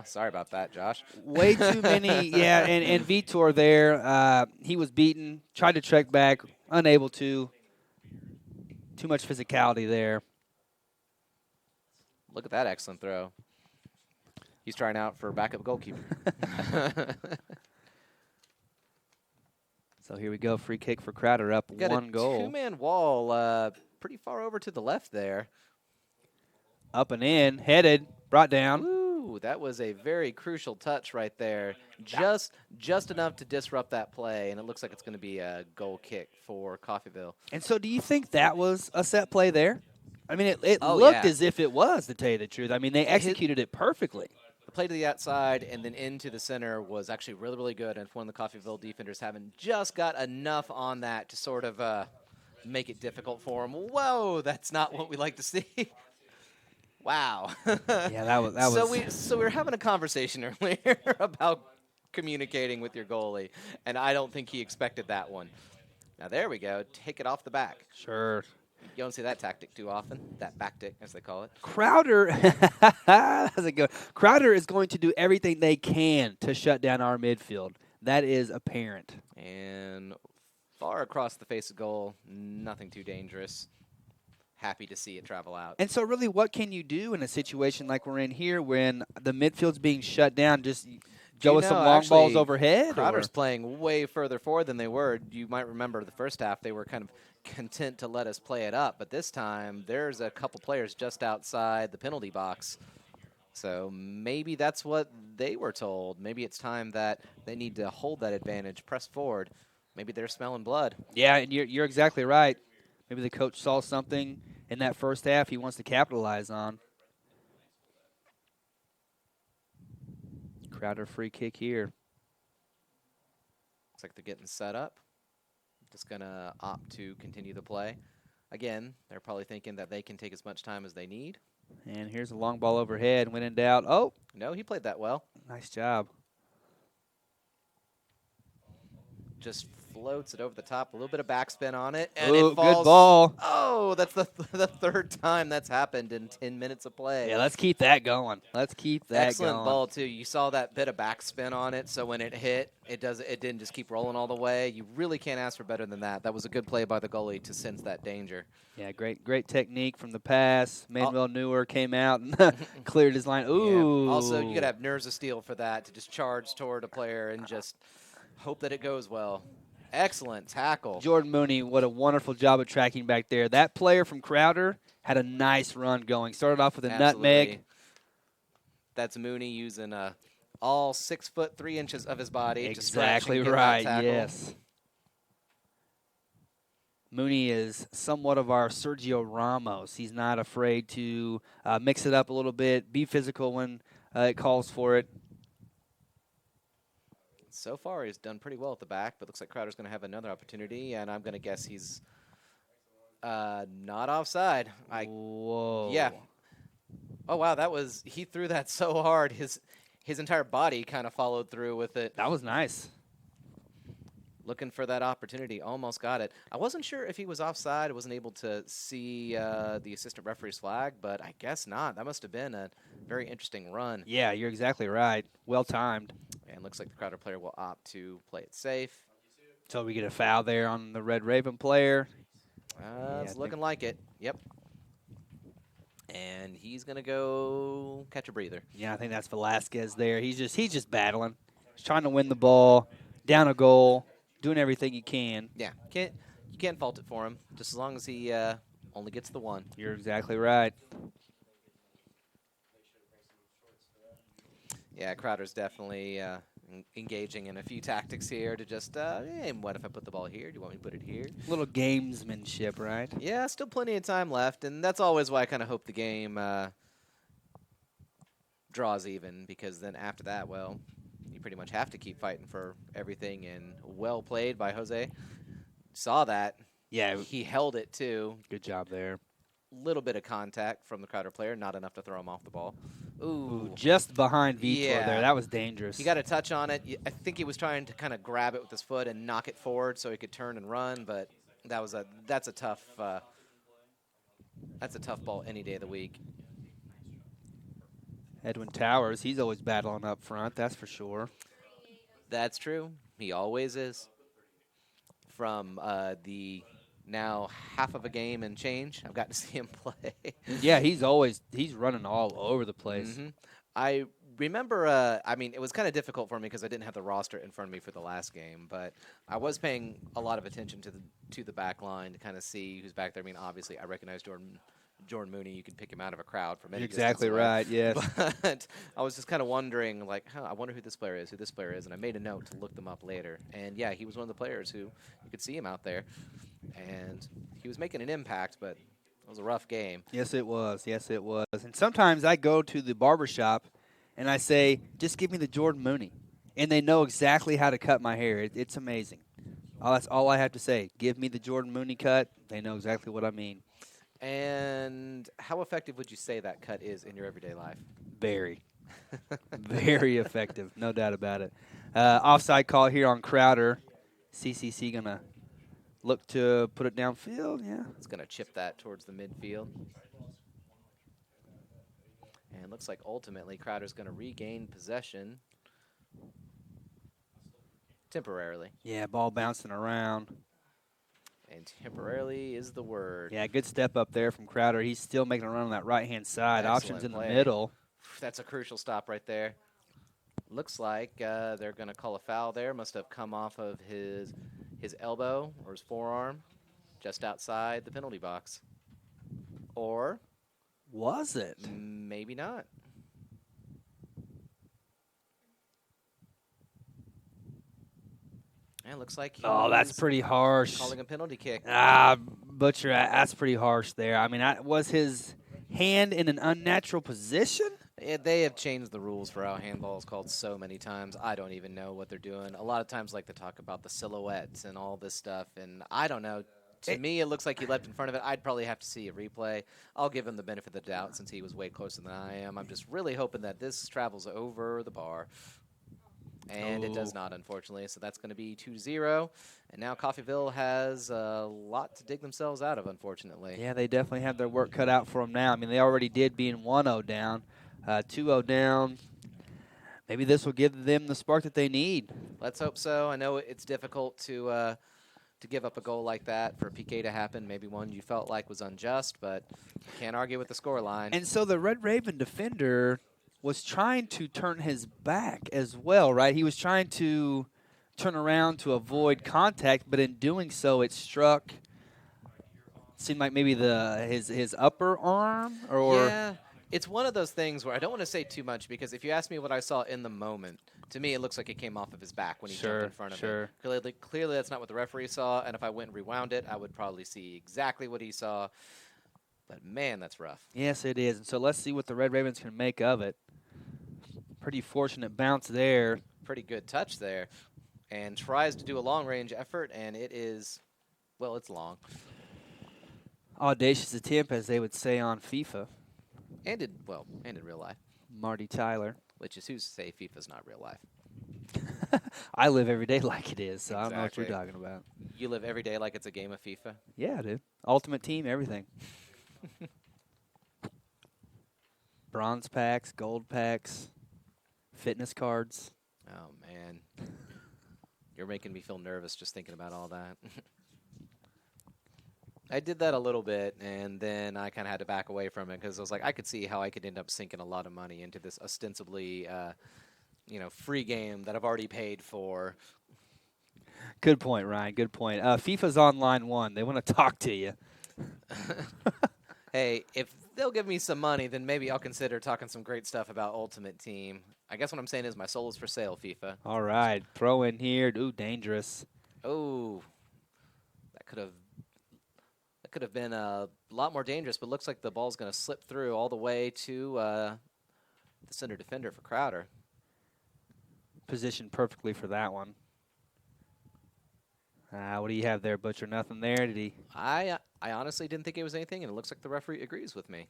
Sorry about that, Josh. Way too many, yeah, and Vitor there, he was beaten, tried to trek back, unable to. Too much physicality there. Look at that excellent throw. He's trying out for backup goalkeeper. So here we go, free kick for Crowder, up Got 1 a goal. two-man wall pretty far over to the left there. Up and in, headed, brought down. Ooh, that was a very crucial touch right there. Just enough to disrupt that play, and it looks like it's going to be a goal kick for Coffeyville. And so do you think that was a set play there? I mean, it Oh, looked yeah. as if it was, to tell you the truth. I mean, they executed it perfectly. The play to the outside and then into the center was actually really, really good. And if one of the Coffeyville defenders haven't just got enough on that to sort of make it difficult for him. Whoa, that's not what we like to see. Wow. Yeah, that was So we were having a conversation earlier about communicating with your goalie, and I don't think he expected that one. Now there we go. Take it off the back. sure. You don't see that tactic too often. That back tick, as they call it. Crowder, how's it go? Crowder is going to do everything they can to shut down our midfield. That is apparent. And far across the face of goal, nothing too dangerous. Happy to see it travel out. And so, really, what can you do in a situation like we're in here when the midfield's being shut down? Just go with some long balls overhead? Crowder's playing way further forward than they were. You might remember the first half, they were kind of content to let us play it up. But this time, there's a couple players just outside the penalty box. So maybe that's what they were told. Maybe it's time that they need to hold that advantage, press forward. Maybe they're smelling blood. Yeah, and you're exactly right. Maybe the coach saw something in that first half he wants to capitalize on. Crowder free kick here. Looks like they're getting set up. Just going to opt to continue the play. Again, they're probably thinking that they can take as much time as they need. And here's a long ball overhead. When in doubt, oh. No, he played that well. Nice job. Just floats it over the top, a little bit of backspin on it, and Ooh, it falls. good ball. Oh, that's the third time that's happened in 10 minutes of play. Yeah, let's keep that going. Let's keep that Excellent going. ball too. You saw that bit of backspin on it, so when it hit, it didn't just keep rolling all the way. You really can't ask for better than that. That was a good play by the goalie to sense that danger. Yeah, great technique from the pass. Manuel Neuer came out and cleared his line. Ooh. Yeah. Also, you got to have nerves of steel for that, to just charge toward a player and just hope that it goes well. Excellent tackle. Jordan Mooney, what a wonderful job of tracking back there. That player from Crowder had a nice run going. Started off with a nutmeg. That's Mooney using all 6 foot 3 inches of his body. Exactly to right, yes. Mooney is somewhat of our Sergio Ramos. He's not afraid to mix it up a little bit, be physical when it calls for it. So far, he's done pretty well at the back, but looks like Crowder's going to have another opportunity, and I'm going to guess he's not offside. Whoa. Yeah. Oh, wow, he threw that so hard, his entire body kind of followed through with it. That was nice. Looking for that opportunity, almost got it. I wasn't sure if he was offside. I wasn't able to see the assistant referee's flag, but I guess not. That must have been a very interesting run. Yeah, you're exactly right. Well timed. And looks like the Crowder player will opt to play it safe. So we get a foul there on the Red Raven player. It's looking like it. Yep. And he's going to go catch a breather. Yeah, I think that's Velasquez there. He's just battling. He's trying to win the ball, down a goal, doing everything he can. Yeah, you can't fault it for him, just as long as he only gets the one. You're exactly right. Yeah, Crowder's definitely engaging in a few tactics here to just, hey, what if I put the ball here? Do you want me to put it here? A little gamesmanship, right? Yeah, still plenty of time left, and that's always why I kind of hope the game draws even, because then after that, well, you pretty much have to keep fighting for everything, and well played by Jose. Saw that. Yeah. He held it, too. Good job there. Little bit of contact from the Crowder player, not enough to throw him off the ball. Ooh. Just behind Vitor Yeah. there. That was dangerous. He got a touch on it. I think he was trying to kind of grab it with his foot and knock it forward so he could turn and run, but that's a tough ball any day of the week. Edwin Towers, he's always battling up front, that's for sure. That's true. He always is. From the now half of a game and change, I've got to see him play. Yeah, he's running all over the place. Mm-hmm. I remember, it was kind of difficult for me because I didn't have the roster in front of me for the last game, but I was paying a lot of attention to the back line to kind of see who's back there. I mean, obviously, I recognize Jordan Mooney. You can pick him out of a crowd from any You're exactly distance away. right, yes. But I was just kind of wondering, like, I wonder who this player is, and I made a note to look them up later. And, yeah, he was one of the players who you could see him out there. And he was making an impact, but it was a rough game. Yes, it was. Yes, it was. And sometimes I go to the barbershop, and I say, just give me the Jordan Mooney. And they know exactly how to cut my hair. It's amazing. That's all I have to say. Give me the Jordan Mooney cut. They know exactly what I mean. And how effective would you say that cut is in your everyday life? Very, very effective. No doubt about it. Offside call here on Crowder. CCC going to look to put it downfield. Yeah. It's going to chip that towards the midfield. And looks like ultimately Crowder's going to regain possession temporarily. Yeah, ball bouncing around. And temporarily is the word. Yeah, good step up there from Crowder. He's still making a run on that right-hand side. Excellent Options in play. the middle. That's a crucial stop right there. Looks like they're going to call a foul there. Must have come off of his elbow or his forearm just outside the penalty box. Or was it? Maybe not. It looks like Oh, that's pretty harsh. Calling a penalty kick. Butcher, that's pretty harsh there. I mean, was his hand in an unnatural position? They have changed the rules for how handball is called so many times. I don't even know what they're doing. A lot of times like to talk about the silhouettes and all this stuff, and I don't know. To me, it looks like he leapt in front of it. I'd probably have to see a replay. I'll give him the benefit of the doubt since he was way closer than I am. I'm just really hoping that this travels over the bar. And it does not, unfortunately. So that's going to be 2-0. And now Coffeyville has a lot to dig themselves out of, unfortunately. Yeah, they definitely have their work cut out for them now. I mean, they already did being 1-0 down, 2-0 down. Maybe this will give them the spark that they need. Let's hope so. I know it's difficult to give up a goal like that for a PK to happen, maybe one you felt like was unjust, but you can't argue with the scoreline. And so the Red Raven defender was trying to turn his back as well, right? He was trying to turn around to avoid contact, but in doing so, it struck. Seemed like maybe his upper arm, or yeah, it's one of those things where I don't want to say too much because if you ask me what I saw in the moment, to me it looks like it came off of his back when he jumped in front of him. Clearly, that's not what the referee saw, and if I went and rewound it, I would probably see exactly what he saw. But man, that's rough. Yes, it is. And so let's see what the Red Ravens can make of it. Pretty fortunate bounce there. Pretty good touch there. And tries to do a long-range effort, and it is, well, it's long. Audacious attempt, as they would say on FIFA. And in real life. Marty Tyler. Which is who's to say FIFA's not real life. I live every day like it is, so exactly. I don't know what you're talking about. You live every day like it's a game of FIFA? Yeah, dude. Ultimate Team, everything. Bronze packs, gold packs, fitness cards. Oh, man. You're making me feel nervous just thinking about all that. I did that a little bit, and then I kind of had to back away from it because I was like, I could see how I could end up sinking a lot of money into this ostensibly, free game that I've already paid for. Good point, Ryan. Good point. FIFA's on line 1. They want to talk to you. Hey, if they'll give me some money, then maybe I'll consider talking some great stuff about Ultimate Team. I guess what I'm saying is my soul is for sale, FIFA. All right. Throw in here. Ooh, dangerous. Oh, that could have been a lot more dangerous, but looks like the ball's going to slip through all the way to the center defender for Crowder. Positioned perfectly for that one. What do you have there, Butcher? Nothing there, did he? I honestly didn't think it was anything, and it looks like the referee agrees with me,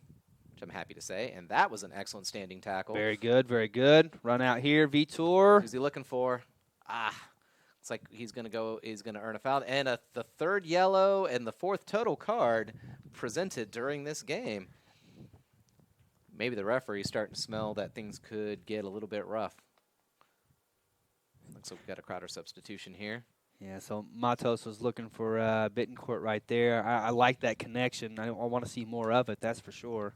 which I'm happy to say. And that was an excellent standing tackle. Very good, very good. Run out here, Vitor. Who's he looking for? It's like he's going to earn a foul. And the third yellow and the fourth total card presented during this game. Maybe the referee's starting to smell that things could get a little bit rough. Looks like we've got a Crowder substitution here. Yeah, so Matos was looking for Bittencourt right there. I like that connection. I want to see more of it, that's for sure.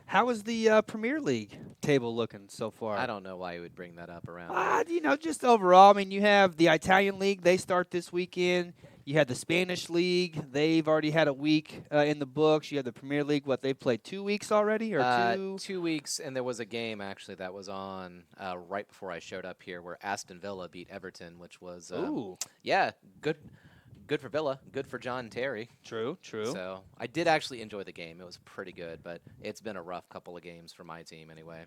How is the Premier League table looking so far? I don't know why you would bring that up around. Just overall, I mean, you have the Italian League. They start this weekend. You had the Spanish League. They've already had a week in the books. You have the Premier League. They've played 2 weeks already? Or 2? 2 weeks, and there was a game, actually, that was on right before I showed up here where Aston Villa beat Everton, which was, Ooh. yeah, good for Villa, good for John Terry. True. So I did actually enjoy the game. It was pretty good, but it's been a rough couple of games for my team anyway.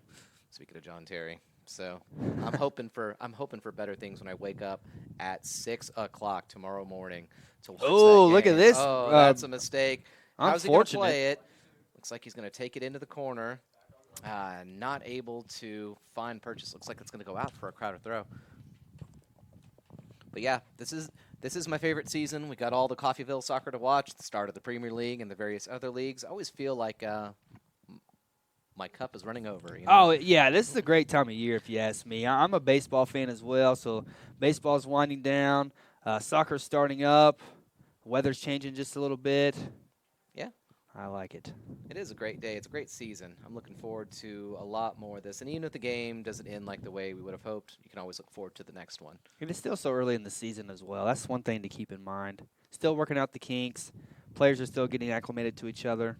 Speaking of John Terry, so I'm hoping for better things when I wake up at 6 o'clock tomorrow morning to watch Oh, that look at game. this. Oh, that's a mistake. How's he going to Unfortunate. play it? Looks like he's going to take it into the corner. Not able to find purchase. Looks like it's going to go out for a Crowder throw. But yeah, this is my favorite season. We got all the Coffeyville soccer to watch, the start of the Premier League and the various other leagues. I always feel like my cup is running over. You know? Oh, yeah, this is a great time of year if you ask me. I'm a baseball fan as well, so baseball's winding down, soccer's starting up, weather's changing just a little bit. Yeah. I like it. It is a great day. It's a great season. I'm looking forward to a lot more of this. And even if the game doesn't end like the way we would have hoped, you can always look forward to the next one. And it's still so early in the season as well. That's one thing to keep in mind. Still working out the kinks. Players are still getting acclimated to each other.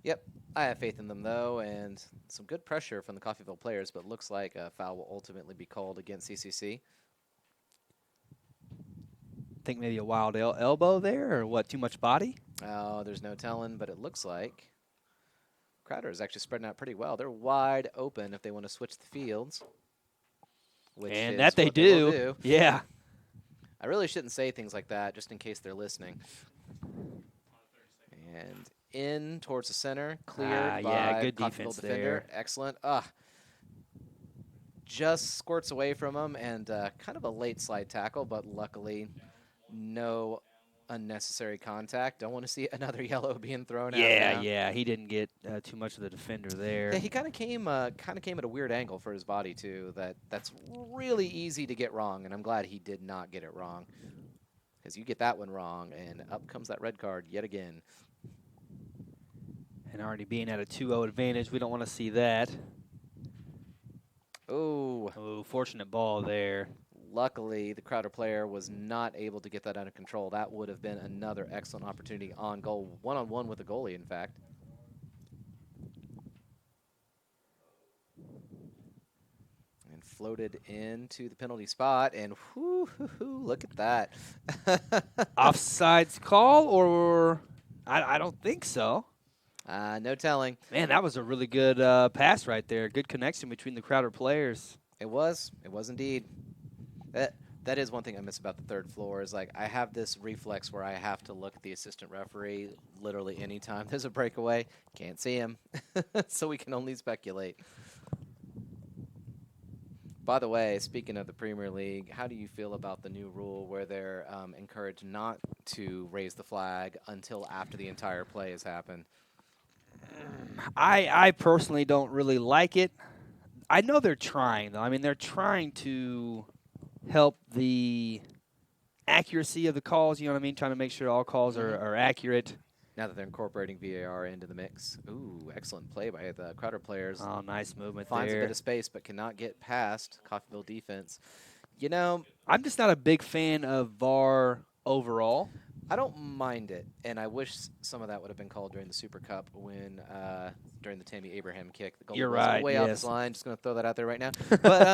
Yep. I have faith in them, though, and some good pressure from the Coffeyville players, but it looks like a foul will ultimately be called against CCC. Think maybe a wild elbow there, or what, too much body? Oh, there's no telling, but it looks like Crowder is actually spreading out pretty well. They're wide open if they want to switch the fields. And that they do. Yeah. I really shouldn't say things like that just in case they're listening. And in towards the center, cleared by good Coffeyville defense defender. there. Excellent. Just squirts away from him, and kind of a late slide tackle, but luckily no unnecessary contact. Don't want to see another yellow being thrown out. Yeah, he didn't get too much of the defender there. Yeah, he kind of came at a weird angle for his body too. That's really easy to get wrong, and I'm glad he did not get it wrong, because you get that one wrong, and up comes that red card yet again. And already being at a 2-0 advantage, we don't want to see that. Oh, fortunate ball there. Luckily, the Crowder player was not able to get that under control. That would have been another excellent opportunity on goal, one-on-one with the goalie, in fact. And floated into the penalty spot, and look at that. Offsides call, or I don't think so. No telling. Man, that was a really good pass right there. Good connection between the Crowder players. It was indeed. That is one thing I miss about the third floor is, like, I have this reflex where I have to look at the assistant referee literally anytime there's a breakaway. Can't see him, so we can only speculate. By the way, speaking of the Premier League, how do you feel about the new rule where they're encouraged not to raise the flag until after the entire play has happened? I personally don't really like it. I know they're trying, though. I mean, they're trying to help the accuracy of the calls, you know what I mean? Trying to make sure all calls are accurate. Now that they're incorporating VAR into the mix. Ooh, excellent play by the Crowder players. Oh, nice movement Finds there. a bit of space but cannot get past Coffeyville defense. You know, I'm just not a big fan of VAR overall. I don't mind it, and I wish some of that would have been called during the Super Cup when during the Tammy Abraham kick. The goal You're was right, way off yes. his line. Just going to throw that out there right now. But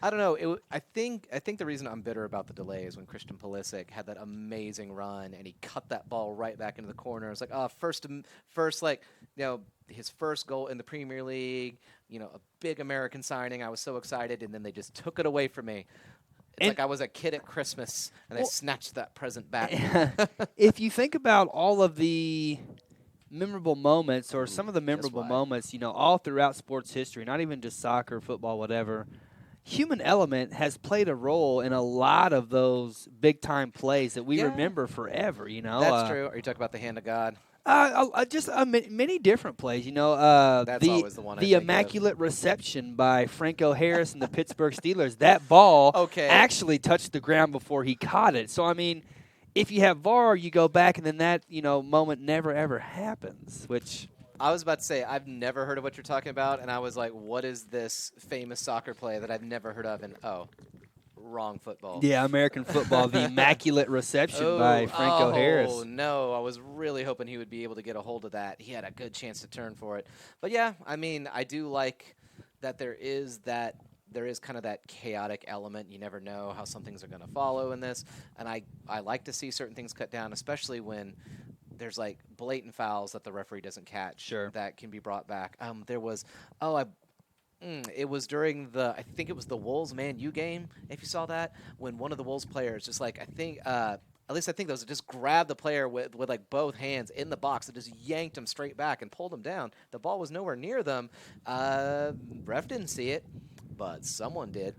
I don't know. I think the reason I'm bitter about the delay is when Christian Pulisic had that amazing run and he cut that ball right back into the corner. It's like, first, like, you know, his first goal in the Premier League. You know, a big American signing. I was so excited, and then they just took it away from me. It's like I was a kid at Christmas, and they snatched that present back. If you think about all of the memorable moments, or some of the memorable moments, you know, all throughout sports history, not even just soccer, football, whatever, human element has played a role in a lot of those big-time plays that we remember forever, you know. That's true. Are you talking about the hand of God? Just many different plays, you know. That's always the one I the think immaculate reception by Franco Harris and the Pittsburgh Steelers. That ball actually touched the ground before he caught it. So, I mean, if you have VAR, you go back, and then that, you know, moment never, ever happens, which... I was about to say, I've never heard of what you're talking about, and I was like, what is this famous soccer play that I've never heard of? And, wrong football. Yeah, American football, the immaculate reception by Franco Harris. Oh, no. I was really hoping he would be able to get a hold of that. He had a good chance to turn for it. But, yeah, I mean, I do like that there is that there is kind of that chaotic element. You never know how some things are going to follow in this. And I like to see certain things cut down, especially when there's like blatant fouls that the referee doesn't catch. Sure. That can be brought back. There was, it was during I think it was the Wolves Man U game, if you saw that, when one of the Wolves players just like, at least I think those just grabbed the player with like both hands in the box and just yanked him straight back and pulled him down. The ball was nowhere near them. Ref didn't see it, but someone did.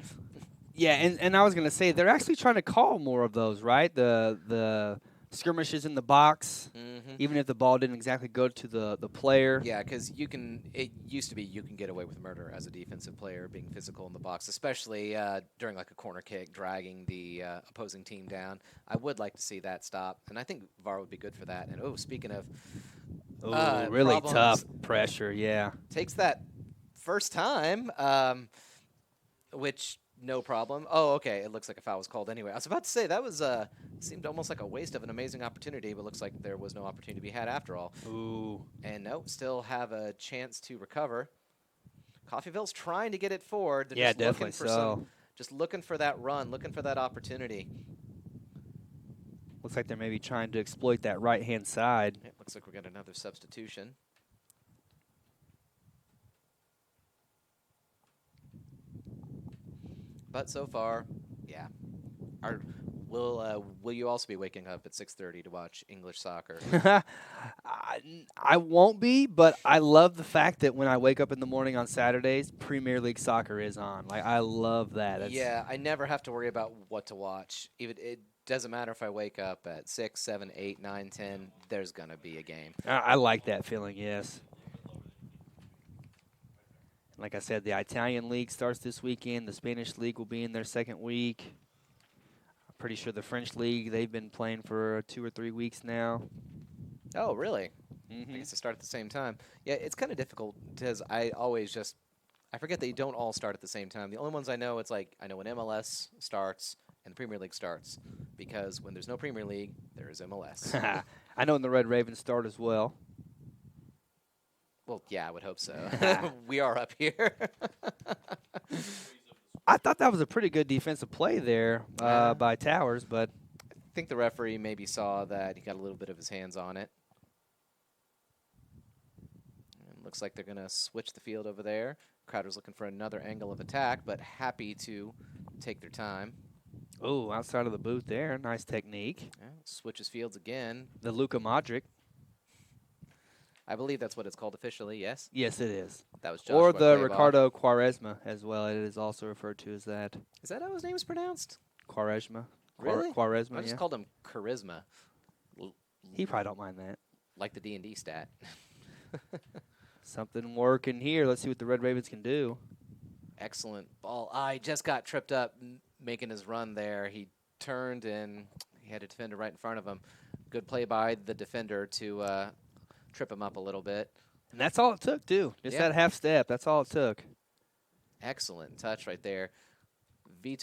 Yeah, and I was going to say, they're actually trying to call more of those, right? The skirmishes in the box, even if the ball didn't exactly go to the player. Yeah, because it used to be you can get away with murder as a defensive player being physical in the box, especially during like a corner kick, dragging the opposing team down. I would like to see that stop, and I think VAR would be good for that. And speaking of really problems, tough pressure, yeah. takes that first time, which no problem. Oh, okay, it looks like a foul was called anyway. I was about to say that was seemed almost like a waste of an amazing opportunity, but looks like there was no opportunity to be had after all. Ooh. And no, still have a chance to recover. Coffeyville's trying to get it forward. They're Yeah, just looking definitely for so. just looking for that run, looking for that opportunity. Looks like they're maybe trying to exploit that right-hand side. It looks like we're getting another substitution. But so far, yeah. Will you also be waking up at 6:30 to watch English soccer? I won't be, but I love the fact that when I wake up in the morning on Saturdays, Premier League soccer is on. Like, I love that. Yeah, I never have to worry about what to watch. Even it doesn't matter if I wake up at 6, 7, 8, 9, 10. There's gonna be a game. I like that feeling. Yes. Like I said, the Italian league starts this weekend. The Spanish league will be in their second week. I'm pretty sure the French league, they've been playing for 2 or 3 weeks now. Oh, really? Mm-hmm. I guess they start at the same time. Yeah, it's kind of difficult because I forget that you don't all start at the same time. The only ones I know, it's like I know when MLS starts and the Premier League starts, because when there's no Premier League, there is MLS. I know when the Red Ravens start as well. Well, yeah, I would hope so. We are up here. I thought that was a pretty good defensive play there by Towers, but I think the referee maybe saw that he got a little bit of his hands on it. And looks like they're going to switch the field over there. Crowder's looking for another angle of attack, but happy to take their time. oh, outside of the boot there, nice technique. Yeah, switches fields again. The Luka Modric. I believe that's what it's called officially, yes? Yes, it is. That was Joshua Or the Claybach. Ricardo Quaresma as well. It is also referred to as that. Is that how his name is pronounced? Quaresma. Really? Quaresma, I just yeah. called him Charisma, He probably don't mind that. like the D&D stat. Something working here. Let's see what the Red Ravens can do. Excellent ball. I just got tripped up making his run there. He turned and he had a defender right in front of him. Good play by the defender to trip him up a little bit. And that's all it took, too. Just Yeah. that half step. That's all it took. Excellent touch right there. Is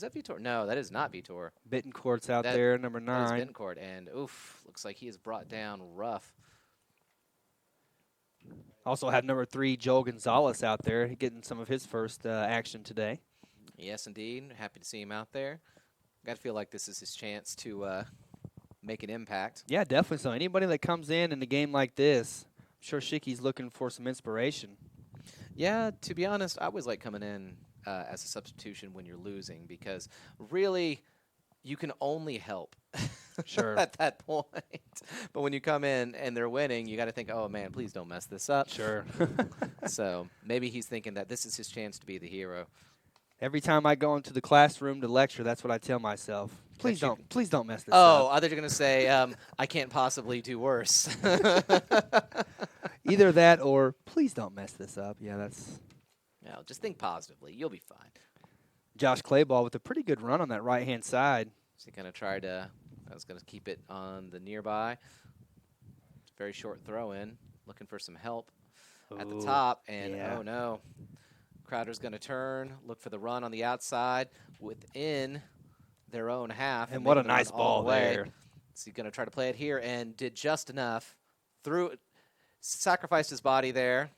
that Vitor? No, that is not Vitor. Bittencourt's out That- there, number That 9. is Bencourt, and looks like he is brought down rough. Also have number 3, Joel Gonzalez out there, getting some of his first action today. Yes, indeed. Happy to see him out there. Got to feel like this is his chance to make an impact. Yeah, definitely so. Anybody that comes in a game like this, I'm sure Shicky's looking for some inspiration. Yeah, to be honest, I always like coming in as a substitution when you're losing, because really you can only help Sure. at that point. But when you come in and they're winning, you got to think, oh, man, please don't mess this up. Sure. So maybe he's thinking that this is his chance to be the hero. Every time I go into the classroom to lecture, that's what I tell myself. Please you- don't mess this Oh, up. I thought you were going to say, I can't possibly do worse. Either that or please don't mess this up. Yeah, that's No, just think positively. You'll be fine. Josh Clayball with a pretty good run on that right-hand side. So going to try to, I was going to keep it on the nearby. Very short throw in, looking for some help at the Ooh, top. And yeah. oh no, Crowder's going to turn, look for the run on the outside within their own half. And what a making the run nice all ball the way. there. So he's going to try to play it here and did just enough. Sacrificed his body there.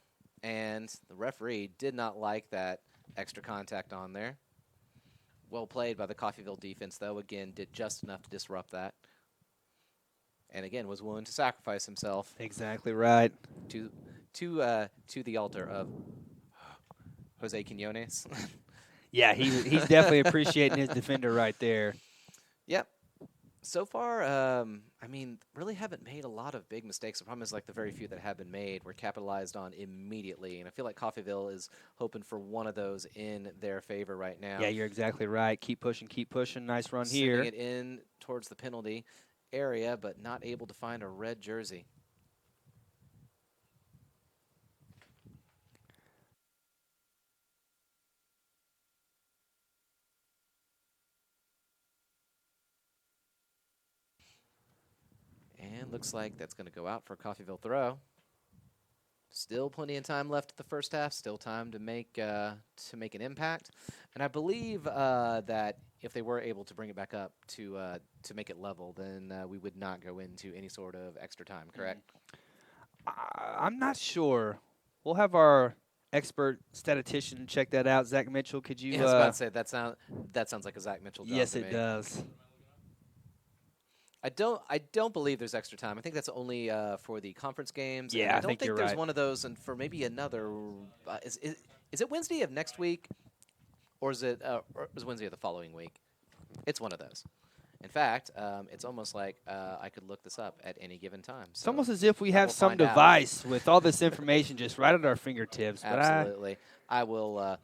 And the referee did not like that extra contact on there. Well played by the Coffeyville defense, though. Again, did just enough to disrupt that. And again, was willing to sacrifice himself Exactly right. to to the altar of Jose Quinones. Yeah, he's definitely appreciating his defender right there. Yep. So far, I mean, really haven't made a lot of big mistakes. The problem is, like, the very few that have been made were capitalized on immediately. And I feel like Coffeyville is hoping for one of those in their favor right now. Yeah, you're exactly right. Keep pushing, keep pushing. Nice run Sending here. it in towards the penalty area, but not able to find a red jersey. And looks like that's going to go out for a Coffeyville throw. Still plenty of time left at the first half. Still time to make an impact. And I believe that if they were able to bring it back up to make it level, then we would not go into any sort of extra time. Correct? I'm not sure. We'll have our expert statistician check that out. Zach Mitchell, could you? Yeah, I was about to say that sounds like a Zach Mitchell job. Yes, to it me. does. I don't believe there's extra time. I think that's only for the conference games. Yeah, and I I don't think you're there's right. one of those, and for maybe another. Is it Wednesday of next week, or is it Wednesday of the following week? It's one of those. In fact, it's almost like I could look this up at any given time. It's So almost as if we I have will some find out. device with all this information just right at our fingertips. But Absolutely, I will.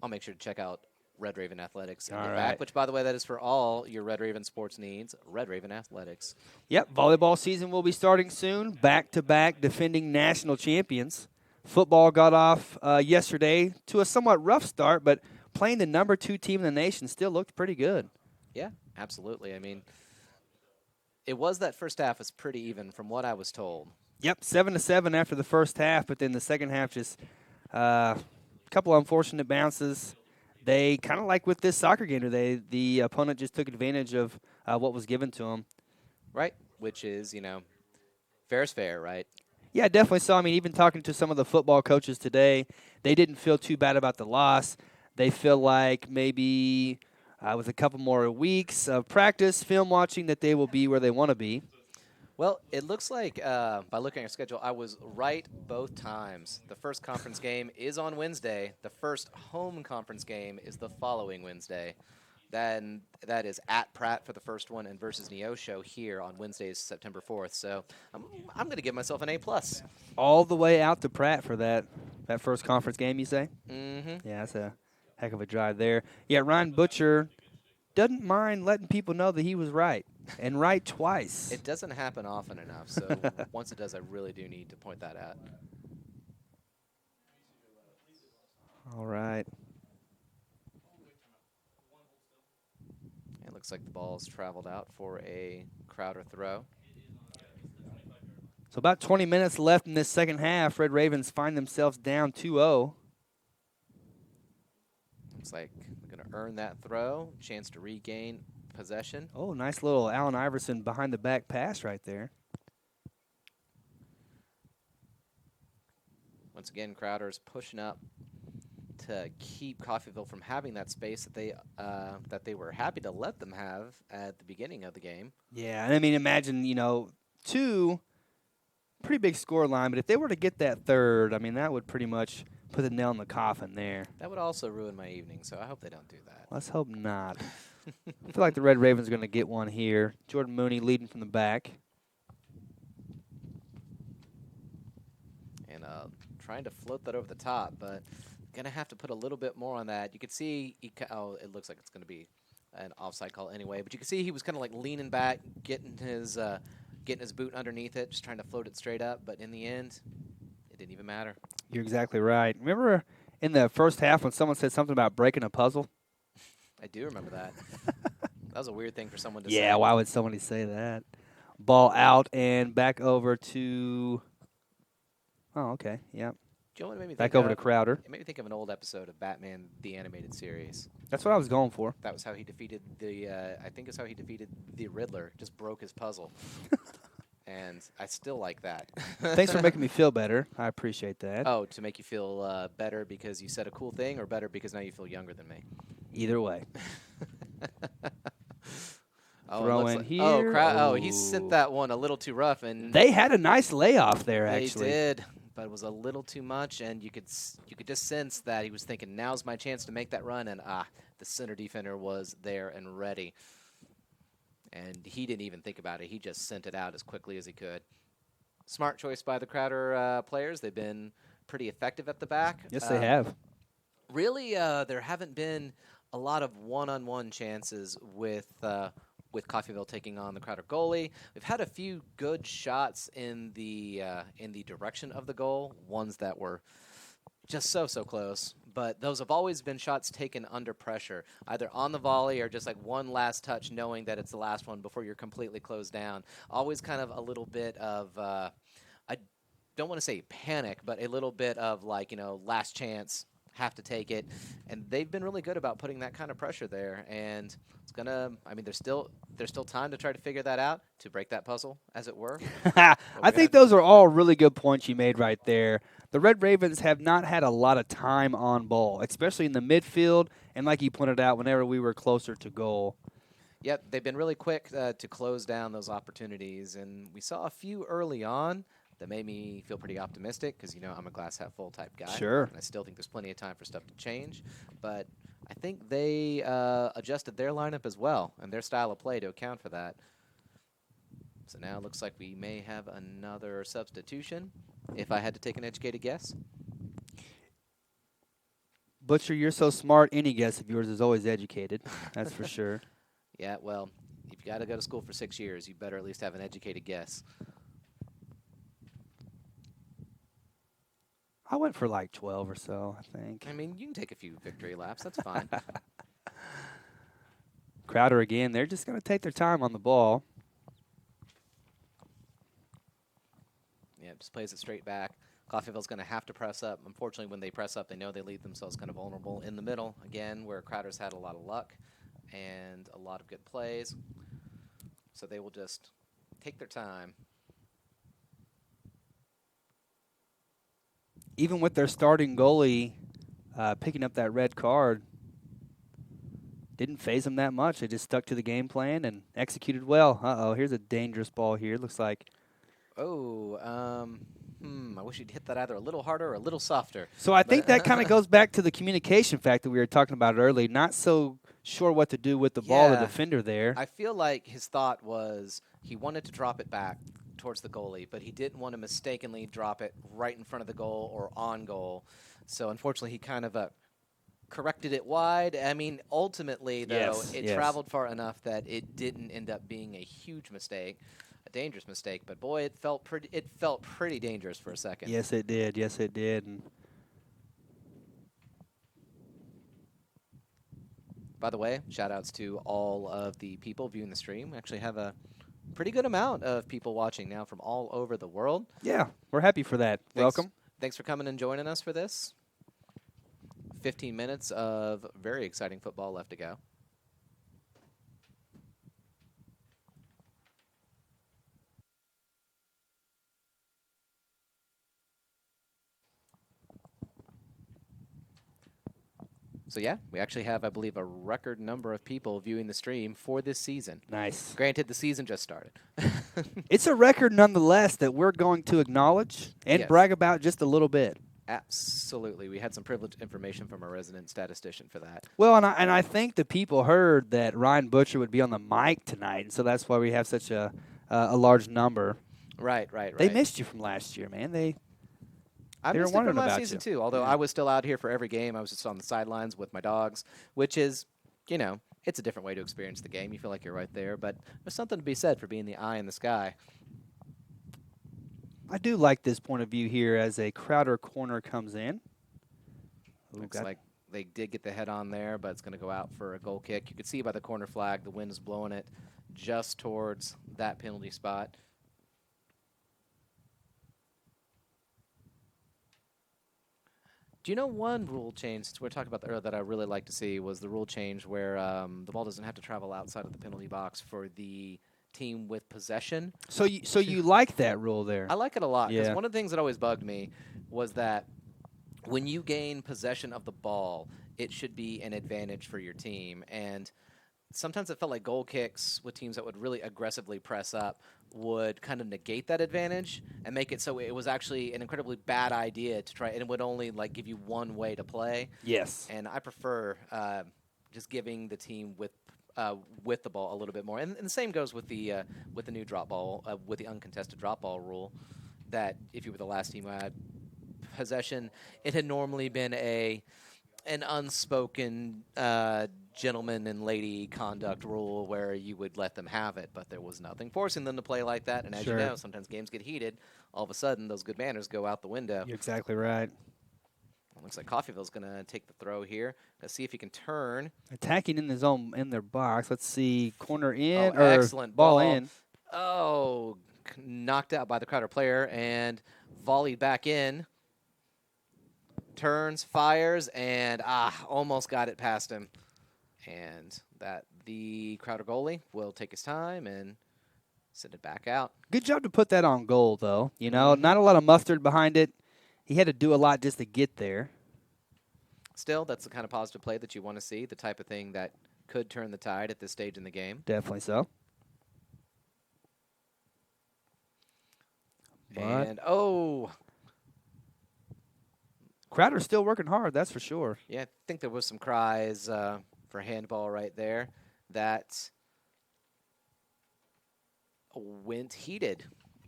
I'll make sure to check out Red Raven Athletics in All the right. back, which, by the way, that is for all your Red Raven sports needs. Red Raven Athletics. Yep, volleyball season will be starting soon. Back-to-back defending national champions. Football got off yesterday to a somewhat rough start, but playing the number 2 team in the nation still looked pretty good. Yeah, absolutely. I mean, it was that first half was pretty even from what I was told. Yep, 7-7 after the first half, but then the second half just a couple unfortunate bounces. They kind of like with this soccer game today, the opponent just took advantage of what was given to them. Right, which is, fair is fair, right? Yeah, definitely so. I mean, even talking to some of the football coaches today, they didn't feel too bad about the loss. They feel like maybe with a couple more weeks of practice, film watching, that they will be where they want to be. Well, it looks like by looking at our schedule, I was right both times. The first conference game is on Wednesday. The first home conference game is the following Wednesday. Then that is at Pratt for the first one and versus Neosho here on Wednesdays, September 4th. So I'm going to give myself an A+. All the way out to Pratt for that first conference game, you say? Mm-hmm. Yeah, that's a heck of a drive there. Yeah, Ryan Butcher doesn't mind letting people know that he was right, and right twice. It doesn't happen often enough, so once it does, I really do need to point that out. All right. It looks like the ball's traveled out for a Crowder throw. So about 20 minutes left in this second half. Red Ravens find themselves down 2-0. Looks like they're going to earn that throw. Chance to regain possession. Oh, nice little Allen Iverson behind the back pass right there. Once again, Crowder's pushing up to keep Coffeyville from having that space that they were happy to let them have at the beginning of the game. Yeah, and I mean, imagine, 2, pretty big score line, but if they were to get that third, I mean, that would pretty much put the nail in the coffin there. That would also ruin my evening, so I hope they don't do that. Let's hope not. I feel like the Red Ravens are going to get one here. Jordan Mooney leading from the back. And trying to float that over the top, but going to have to put a little bit more on that. You could see, it looks like it's going to be an offside call anyway, but you can see he was kind of like leaning back, getting his boot underneath it, just trying to float it straight up, but in the end, it didn't even matter. You're exactly right. Remember in the first half when someone said something about breaking a puzzle? I do remember that. That was a weird thing for someone to say. Yeah, why would somebody say that? Ball out and back over to... Oh, okay, yep. Do you know what it made me Back think over to of? Crowder. It made me think of an old episode of Batman the Animated Series. That's what I was going for. That was how he defeated I think it's how he defeated the Riddler. Just broke his puzzle. and I still like that. Thanks for making me feel better. I appreciate that. Oh, to make you feel better because you said a cool thing, or better because now you feel younger than me? Either way. Oh, it Throw looks in like here. oh, he sent Oh. that one a little too rough, and They had a nice layoff there, they actually. did, but it was a little too much, and you could just sense that he was thinking, "Now's my chance to make that run," and the center defender was there and ready, and he didn't even think about it. He just sent it out as quickly as he could. Smart choice by the Crowder players. They've been pretty effective at the back. Yes, they have. Really, there haven't been a lot of one-on-one chances with Coffeyville taking on the Crowder goalie. We've had a few good shots in the direction of the goal, ones that were just so close. But those have always been shots taken under pressure, either on the volley or just like one last touch, knowing that it's the last one before you're completely closed down. Always kind of a little bit of I don't want to say panic, but a little bit of like, last chance, have to take it. And they've been really good about putting that kind of pressure there. And it's gonna, I mean, there's still time to try to figure that out, to break that puzzle, as it were. I think those are all really good points you made right there. The Red Ravens have not had a lot of time on ball, especially in the midfield, and like you pointed out, whenever we were closer to goal. Yep, they've been really quick to close down those opportunities, and we saw a few early on that made me feel pretty optimistic because, I'm a glass-half full type guy. Sure. And I still think there's plenty of time for stuff to change, but I think they adjusted their lineup as well and their style of play to account for that. So now it looks like we may have another substitution, if I had to take an educated guess. Butcher, you're so smart, any guess of yours is always educated. That's for sure. Yeah, well, if you got to go to school for 6 years, you better at least have an educated guess. I went for like 12 or so, I think. I mean, you can take a few victory laps. That's fine. Crowder again. They're just going to take their time on the ball. Yeah, just plays it straight back. Coffeyville's going to have to press up. Unfortunately, when they press up, they know they leave themselves kind of vulnerable in the middle, again, where Crowder's had a lot of luck and a lot of good plays. So they will just take their time. Even with their starting goalie picking up that red card, didn't phase them that much. They just stuck to the game plan and executed well. Uh-oh, here's a dangerous ball here. Looks like. Oh, I wish you'd hit that either a little harder or a little softer. So I think that kind of goes back to the communication fact that we were talking about earlier. Not so sure what to do with the ball, the defender there. I feel like his thought was he wanted to drop it back towards the goalie, but he didn't want to mistakenly drop it right in front of the goal or on goal. So unfortunately, he kind of corrected it wide. I mean, ultimately, though, it traveled far enough that it didn't end up being a huge mistake. A dangerous mistake, but boy, it felt pretty dangerous for a second. Yes, it did. Yes, it did. And by the way, shout-outs to all of the people viewing the stream. We actually have a pretty good amount of people watching now from all over the world. yeah, we're happy for that. Welcome. Thanks for coming and joining us for this. 15 minutes of very exciting football left to go. So yeah, we actually have, I believe, a record number of people viewing the stream for this season. Nice. Granted, the season just started. It's a record nonetheless that we're going to acknowledge and brag about just a little bit. Absolutely. We had some privileged information from our resident statistician for that. Well, and I think the people heard that Ryan Butcher would be on the mic tonight, and so that's why we have such a large number. Right. They missed you from last year, man. I They were missed it from wondering last about season, you. too, although I was still out here for every game. I was just on the sidelines with my dogs, which is, it's a different way to experience the game. You feel like you're right there, but there's something to be said for being the eye in the sky. I do like this point of view here as a Crowder corner comes in. Looks like they did get the head on there, but it's going to go out for a goal kick. You can see by the corner flag, the wind is blowing it just towards that penalty spot. Do you know one rule change, since we're talking about the earlier, that I really like to see was the rule change where the ball doesn't have to travel outside of the penalty box for the team with possession. So you like that rule there? I like it a lot because Yeah. one of the things that always bugged me was that when you gain possession of the ball, it should be an advantage for your team. And sometimes it felt like goal kicks with teams that would really aggressively press up would kind of negate that advantage and make it so it was actually an incredibly bad idea to try, and it would only like give you one way to play. Yes. And I prefer just giving the team with the ball a little bit more. And the same goes with the new drop ball, with the uncontested drop ball rule. That if you were the last team who had possession, it had normally been an unspoken gentleman and lady conduct rule where you would let them have it, but there was nothing forcing them to play like that. And as Sure. you know, sometimes games get heated. All of a sudden, those good manners go out the window. You're exactly right. Looks like Coffeyville's going to take the throw here. Let's see if he can turn. Attacking in in their box. Let's see, corner in Oh, or excellent ball ball. in. Oh, knocked out by the Crowder player and volleyed back in. Turns, fires, and almost got it past him. And that the Crowder goalie will take his time and send it back out. Good job to put that on goal, though. You know, not a lot of mustard behind it. He had to do a lot just to get there. Still, that's the kind of positive play that you want to see, the type of thing that could turn the tide at this stage in the game. Definitely so. And, Crowder's still working hard, that's for sure. yeah, I think there was some cries for handball right there that went heated.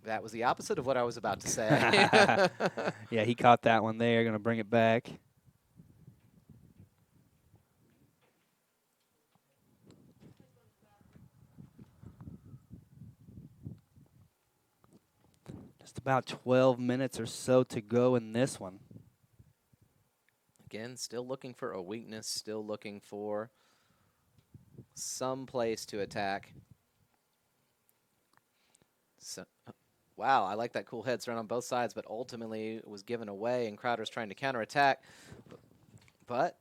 That was the opposite of what I was about to say. Yeah, he caught that one there. Going to bring it back. Just about 12 minutes or so to go in this one. Again, still looking for a weakness, still looking for some place to attack. So, wow, I like that cool head thrown on both sides, but ultimately it was given away, and Crowder's trying to counterattack. But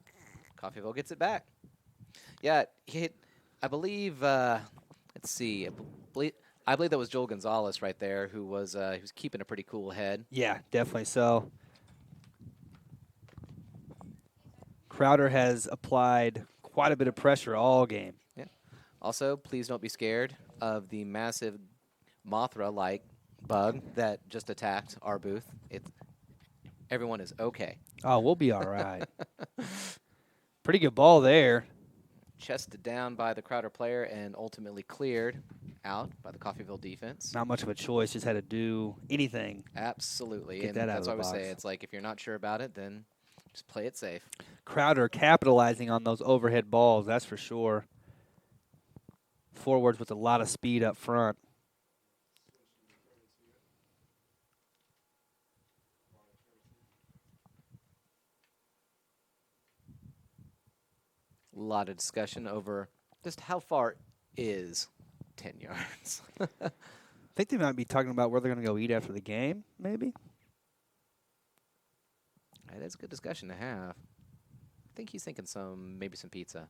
Coffeyville gets it back. Yeah, he hit, I believe, let's see, I believe that was Joel Gonzalez right there who was keeping a pretty cool head. Yeah, definitely so. Crowder has applied quite a bit of pressure all game. Yeah. Also, please don't be scared of the massive Mothra-like bug that just attacked our booth. Everyone is okay. Oh, we'll be all right. Pretty good ball there. Chested down by the Crowder player and ultimately cleared out by the Coffeyville defense. Not much of a choice, just had to do anything. Absolutely. Get And that out that's of why the I would say box. it's like if you're not sure about it, then just play it safe. Crowder capitalizing on those overhead balls, that's for sure. Forwards with a lot of speed up front. A lot of discussion over just how far is 10 yards. I think they might be talking about where they're going to go eat after the game, maybe. That's a good discussion to have. I think he's thinking maybe some pizza.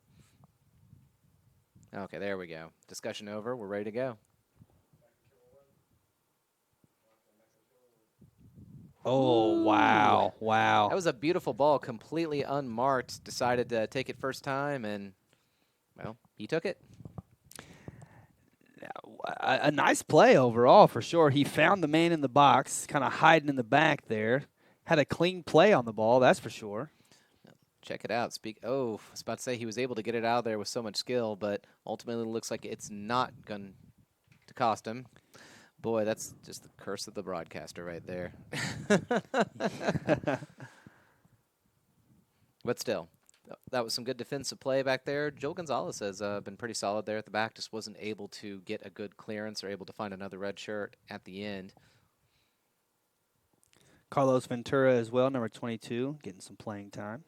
Okay, there we go. Discussion over. We're ready to go. Oh, wow. Wow. That was a beautiful ball, completely unmarked. Decided to take it first time, and, well, he took it. A nice play overall, for sure. He found the man in the box, kind of hiding in the back there. Had a clean play on the ball, that's for sure. Check it out. I was about to say he was able to get it out of there with so much skill, but ultimately it looks like it's not going to cost him. Boy, that's just the curse of the broadcaster right there. But still, that was some good defensive play back there. Joel Gonzalez has been pretty solid there at the back, just wasn't able to get a good clearance or able to find another red shirt at the end. Carlos Ventura as well, number 22, getting some playing time.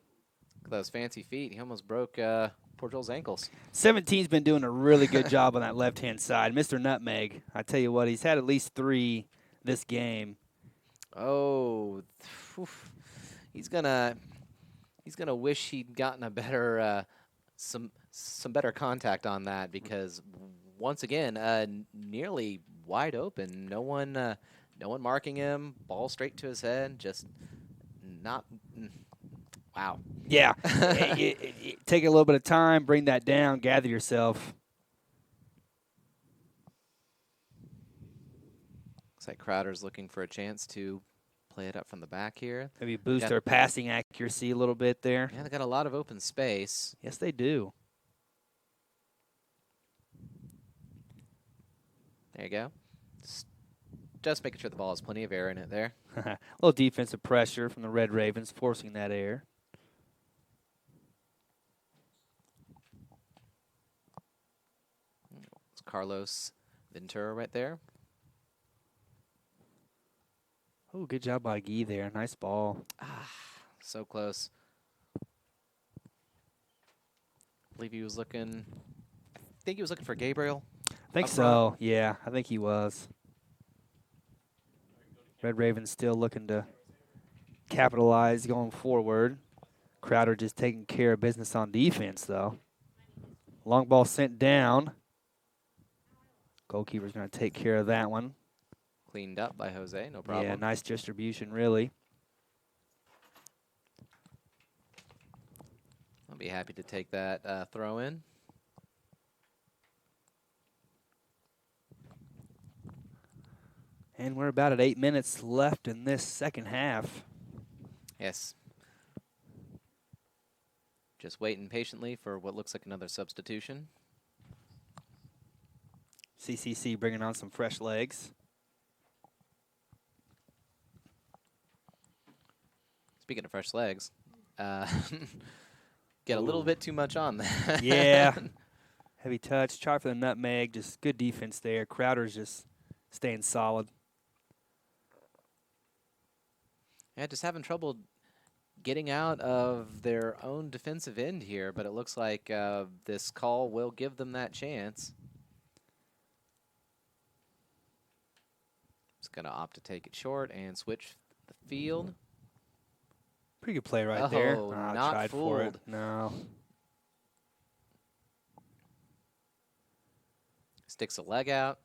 Look at those fancy feet. He almost broke poor Joel's ankles. 17's been doing a really good job on that left-hand side. Mr. Nutmeg, I tell you what, he's had at least 3 this game. Oh, he's gonna wish he'd gotten a better some better contact on that, because once again, nearly wide open. No one marking him. Ball straight to his head. Just not. Wow. Yeah. Take a little bit of time, bring that down, gather yourself. Looks like Crowder's looking for a chance to play it up from the back here. Maybe boost their passing accuracy a little bit there. Yeah, they got a lot of open space. Yes, they do. There you go. Just making sure the ball has plenty of air in it there. A little defensive pressure from the Red Ravens, forcing that air. It's Carlos Ventura right there. Oh, good job by Guy there. Nice ball. So close. I believe he was looking. I think he was looking for Gabriel. I think so. Yeah, I think he was. Red Ravens still looking to capitalize going forward. Crowder just taking care of business on defense, though. Long ball sent down. Goalkeeper's going to take care of that one. Cleaned up by Jose, no problem. Yeah, nice distribution, really. I'll be happy to take that throw in. And we're about at 8 minutes left in this second half. Yes. Just waiting patiently for what looks like another substitution. CCC bringing on some fresh legs. Speaking of fresh legs, get a little bit too much on that. Yeah. Heavy touch. Try for the nutmeg. Just good defense there. Crowder's just staying solid. Yeah, just having trouble getting out of their own defensive end here, but it looks like this call will give them that chance. Just going to opt to take it short and switch the field. Pretty good play right there. Not tried fooled. for it. No. Sticks a leg out.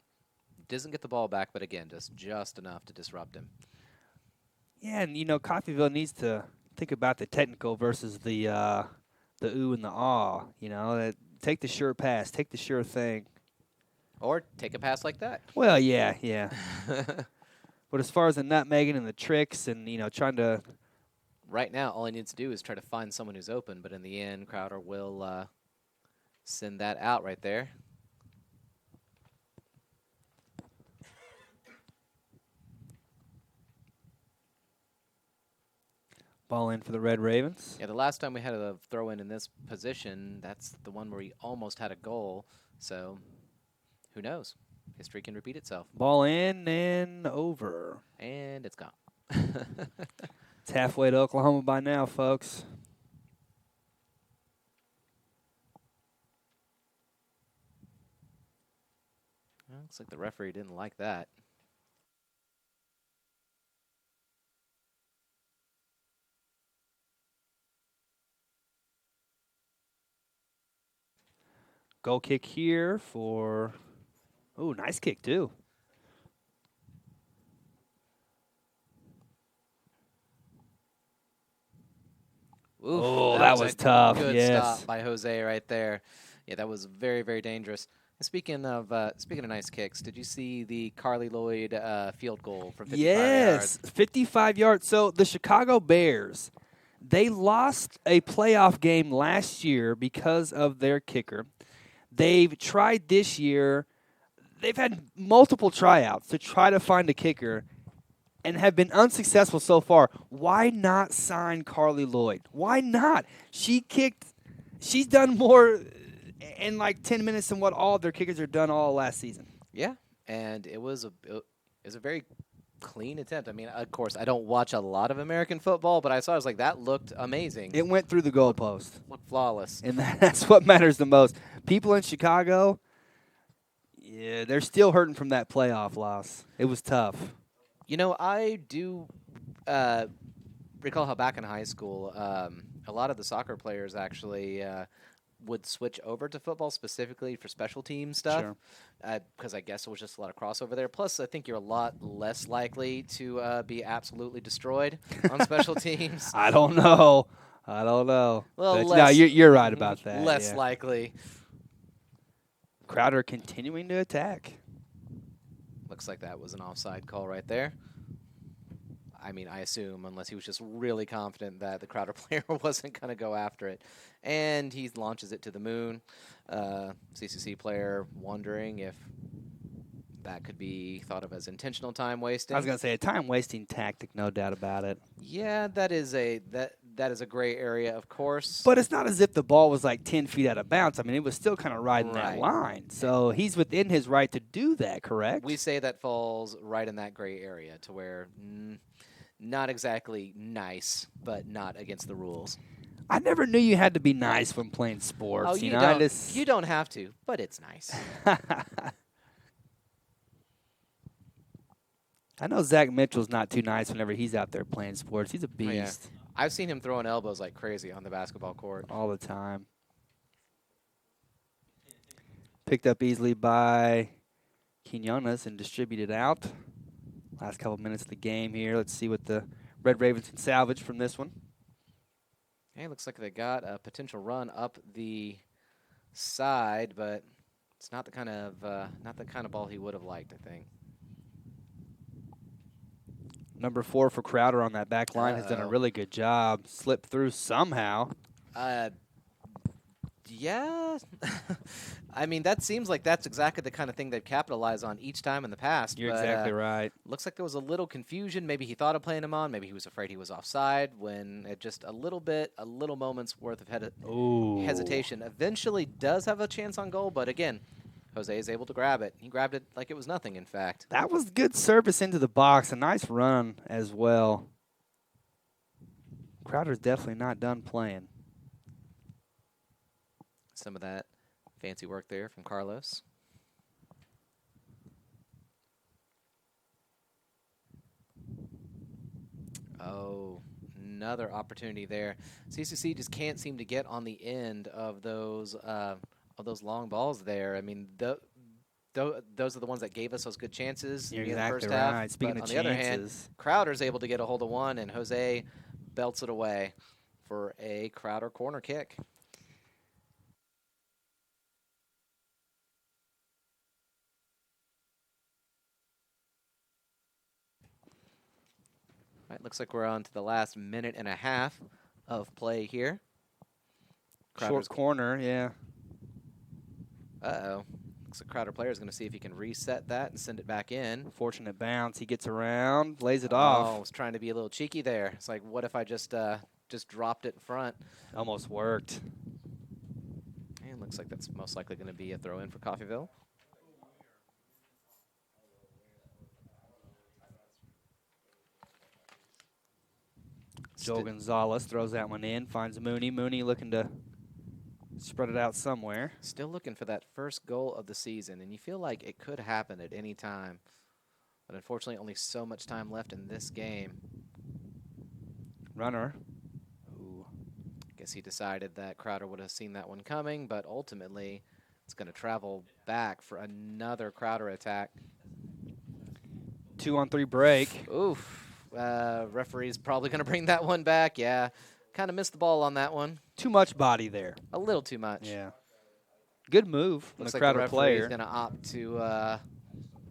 Doesn't get the ball back, but again, just enough to disrupt him. Yeah, and, you know, Coffeyville needs to think about the technical versus the ooh and the aw. You know, take the sure pass. Take the sure thing. Or take a pass like that. Well, yeah. But as far as the nutmegging and the tricks and, you know, trying to – right now, all he needs to do is try to find someone who's open, but in the end, Crowder will send that out right there. ball in for the Red Ravens. Yeah, the last time we had a throw in this position, that's the one where he almost had a goal. So who knows? History can repeat itself. Ball in and over. And it's gone. It's halfway to Oklahoma by now, folks. Well, looks like the referee didn't like that. Goal kick here for, oh, nice kick too. Oof, Oh, that was tough. Good Yes. stop by Jose right there. Yeah, that was very, very dangerous. And speaking of nice kicks, did you see the Carly Lloyd field goal from 55 Yes, yards? 55 yards. So the Chicago Bears, they lost a playoff game last year because of their kicker. They've tried this year. They've had multiple tryouts to try to find a kicker and have been unsuccessful so far. Why not sign Carly Lloyd? Why not? She's done more in like 10 minutes than what all of their kickers are done all last season. Yeah, and it was a very clean attempt. I mean, of course, I don't watch a lot of American football, but I was like, that looked amazing. It went through the goalpost. Looked flawless. And that's what matters the most. People in Chicago, yeah, they're still hurting from that playoff loss. It was tough. You know, I do recall how back in high school, a lot of the soccer players actually would switch over to football specifically for special team stuff. Sure. Because I guess there was just a lot of crossover there. Plus, I think you're a lot less likely to be absolutely destroyed on special teams. I don't know. Well, But, less, no, you're right about that. Less yeah. likely. Crowder continuing to attack. Looks like that was an offside call right there. I mean, I assume, unless he was just really confident that the Crowder player wasn't going to go after it. And he launches it to the moon. CCC player wondering if that could be thought of as intentional time wasting. I was going to say a time-wasting tactic, no doubt about it. Yeah, that is a gray area, of course. But it's not as if the ball was like 10 feet out of bounds. I mean, it was still kind of riding that line. So he's within his right to do that, correct? We say that falls right in that gray area to where not exactly nice, but not against the rules. I never knew you had to be nice when playing sports. Oh, you don't have to, but it's nice. I know Zach Mitchell's not too nice whenever he's out there playing sports. He's a beast. Oh, yeah. I've seen him throwing elbows like crazy on the basketball court. All the time. Picked up easily by Quinones and distributed out. Last couple minutes of the game here. Let's see what the Red Ravens can salvage from this one. Hey, looks like they got a potential run up the side, but it's not the kind of ball he would have liked, I think. Number 4 for Crowder on that back line has done a really good job. Slipped through somehow. Yeah. I mean, that seems like that's exactly the kind of thing they've capitalized on each time in the past. You're exactly right. Looks like there was a little confusion. Maybe he thought of playing him on. Maybe he was afraid he was offside when it just a little moment's worth of hesitation. Eventually does have a chance on goal, but again, Jose is able to grab it. He grabbed it like it was nothing, in fact. That was good service into the box. A nice run as well. Crowder's definitely not done playing. Some of that fancy work there from Carlos. Oh, another opportunity there. CCC just can't seem to get on the end of those long balls there. I mean, those are the ones that gave us those good chances You're in the exactly first right. half. Speaking but of on the other hand, chances, Crowder's able to get a hold of one, and Jose belts it away for a Crowder corner kick. All right, looks like we're on to the last minute and a half of play here. short corner, yeah. Uh-oh. Looks like Crowder player is going to see if he can reset that and send it back in. Fortunate bounce. He gets around, lays it off. Oh, was trying to be a little cheeky there. It's like, what if I just dropped it in front? Almost worked. And looks like that's most likely going to be a throw-in for Coffeyville. Joe Gonzalez throws that one in, finds Mooney. Mooney looking to spread it out somewhere. Still looking for that first goal of the season, and you feel like it could happen at any time. But unfortunately, only so much time left in this game. Runner. I guess he decided that Crowder would have seen that one coming, but ultimately it's going to travel back for another Crowder attack. 2-on-3 break. Oof. Referee's probably going to bring that one back. Yeah. Kind of missed the ball on that one. Too much body there. A little too much. Yeah. Good move from Looks the like Crowder the player. referee's going to opt to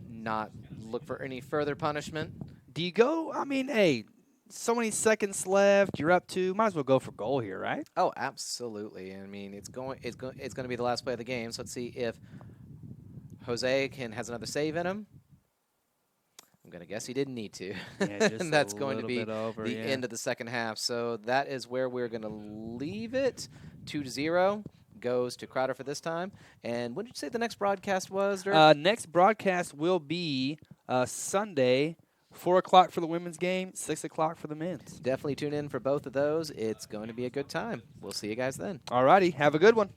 not look for any further punishment. Do you go? I mean, hey, so many seconds left. You're up 2. Might as well go for goal here, right? Oh, absolutely. I mean, it's going to be the last play of the game. So let's see if Jose has another save in him. I'm going to guess he didn't need to. Yeah, and that's going to be the end of of the second half. So that is where we're going to leave it. 2-0 goes to Crowder for this time. And when did you say the next broadcast was, Dirk? Next broadcast will be Sunday, 4 o'clock for the women's game, 6 o'clock for the men's. Definitely tune in for both of those. It's going to be a good time. We'll see you guys then. All righty. Have a good one.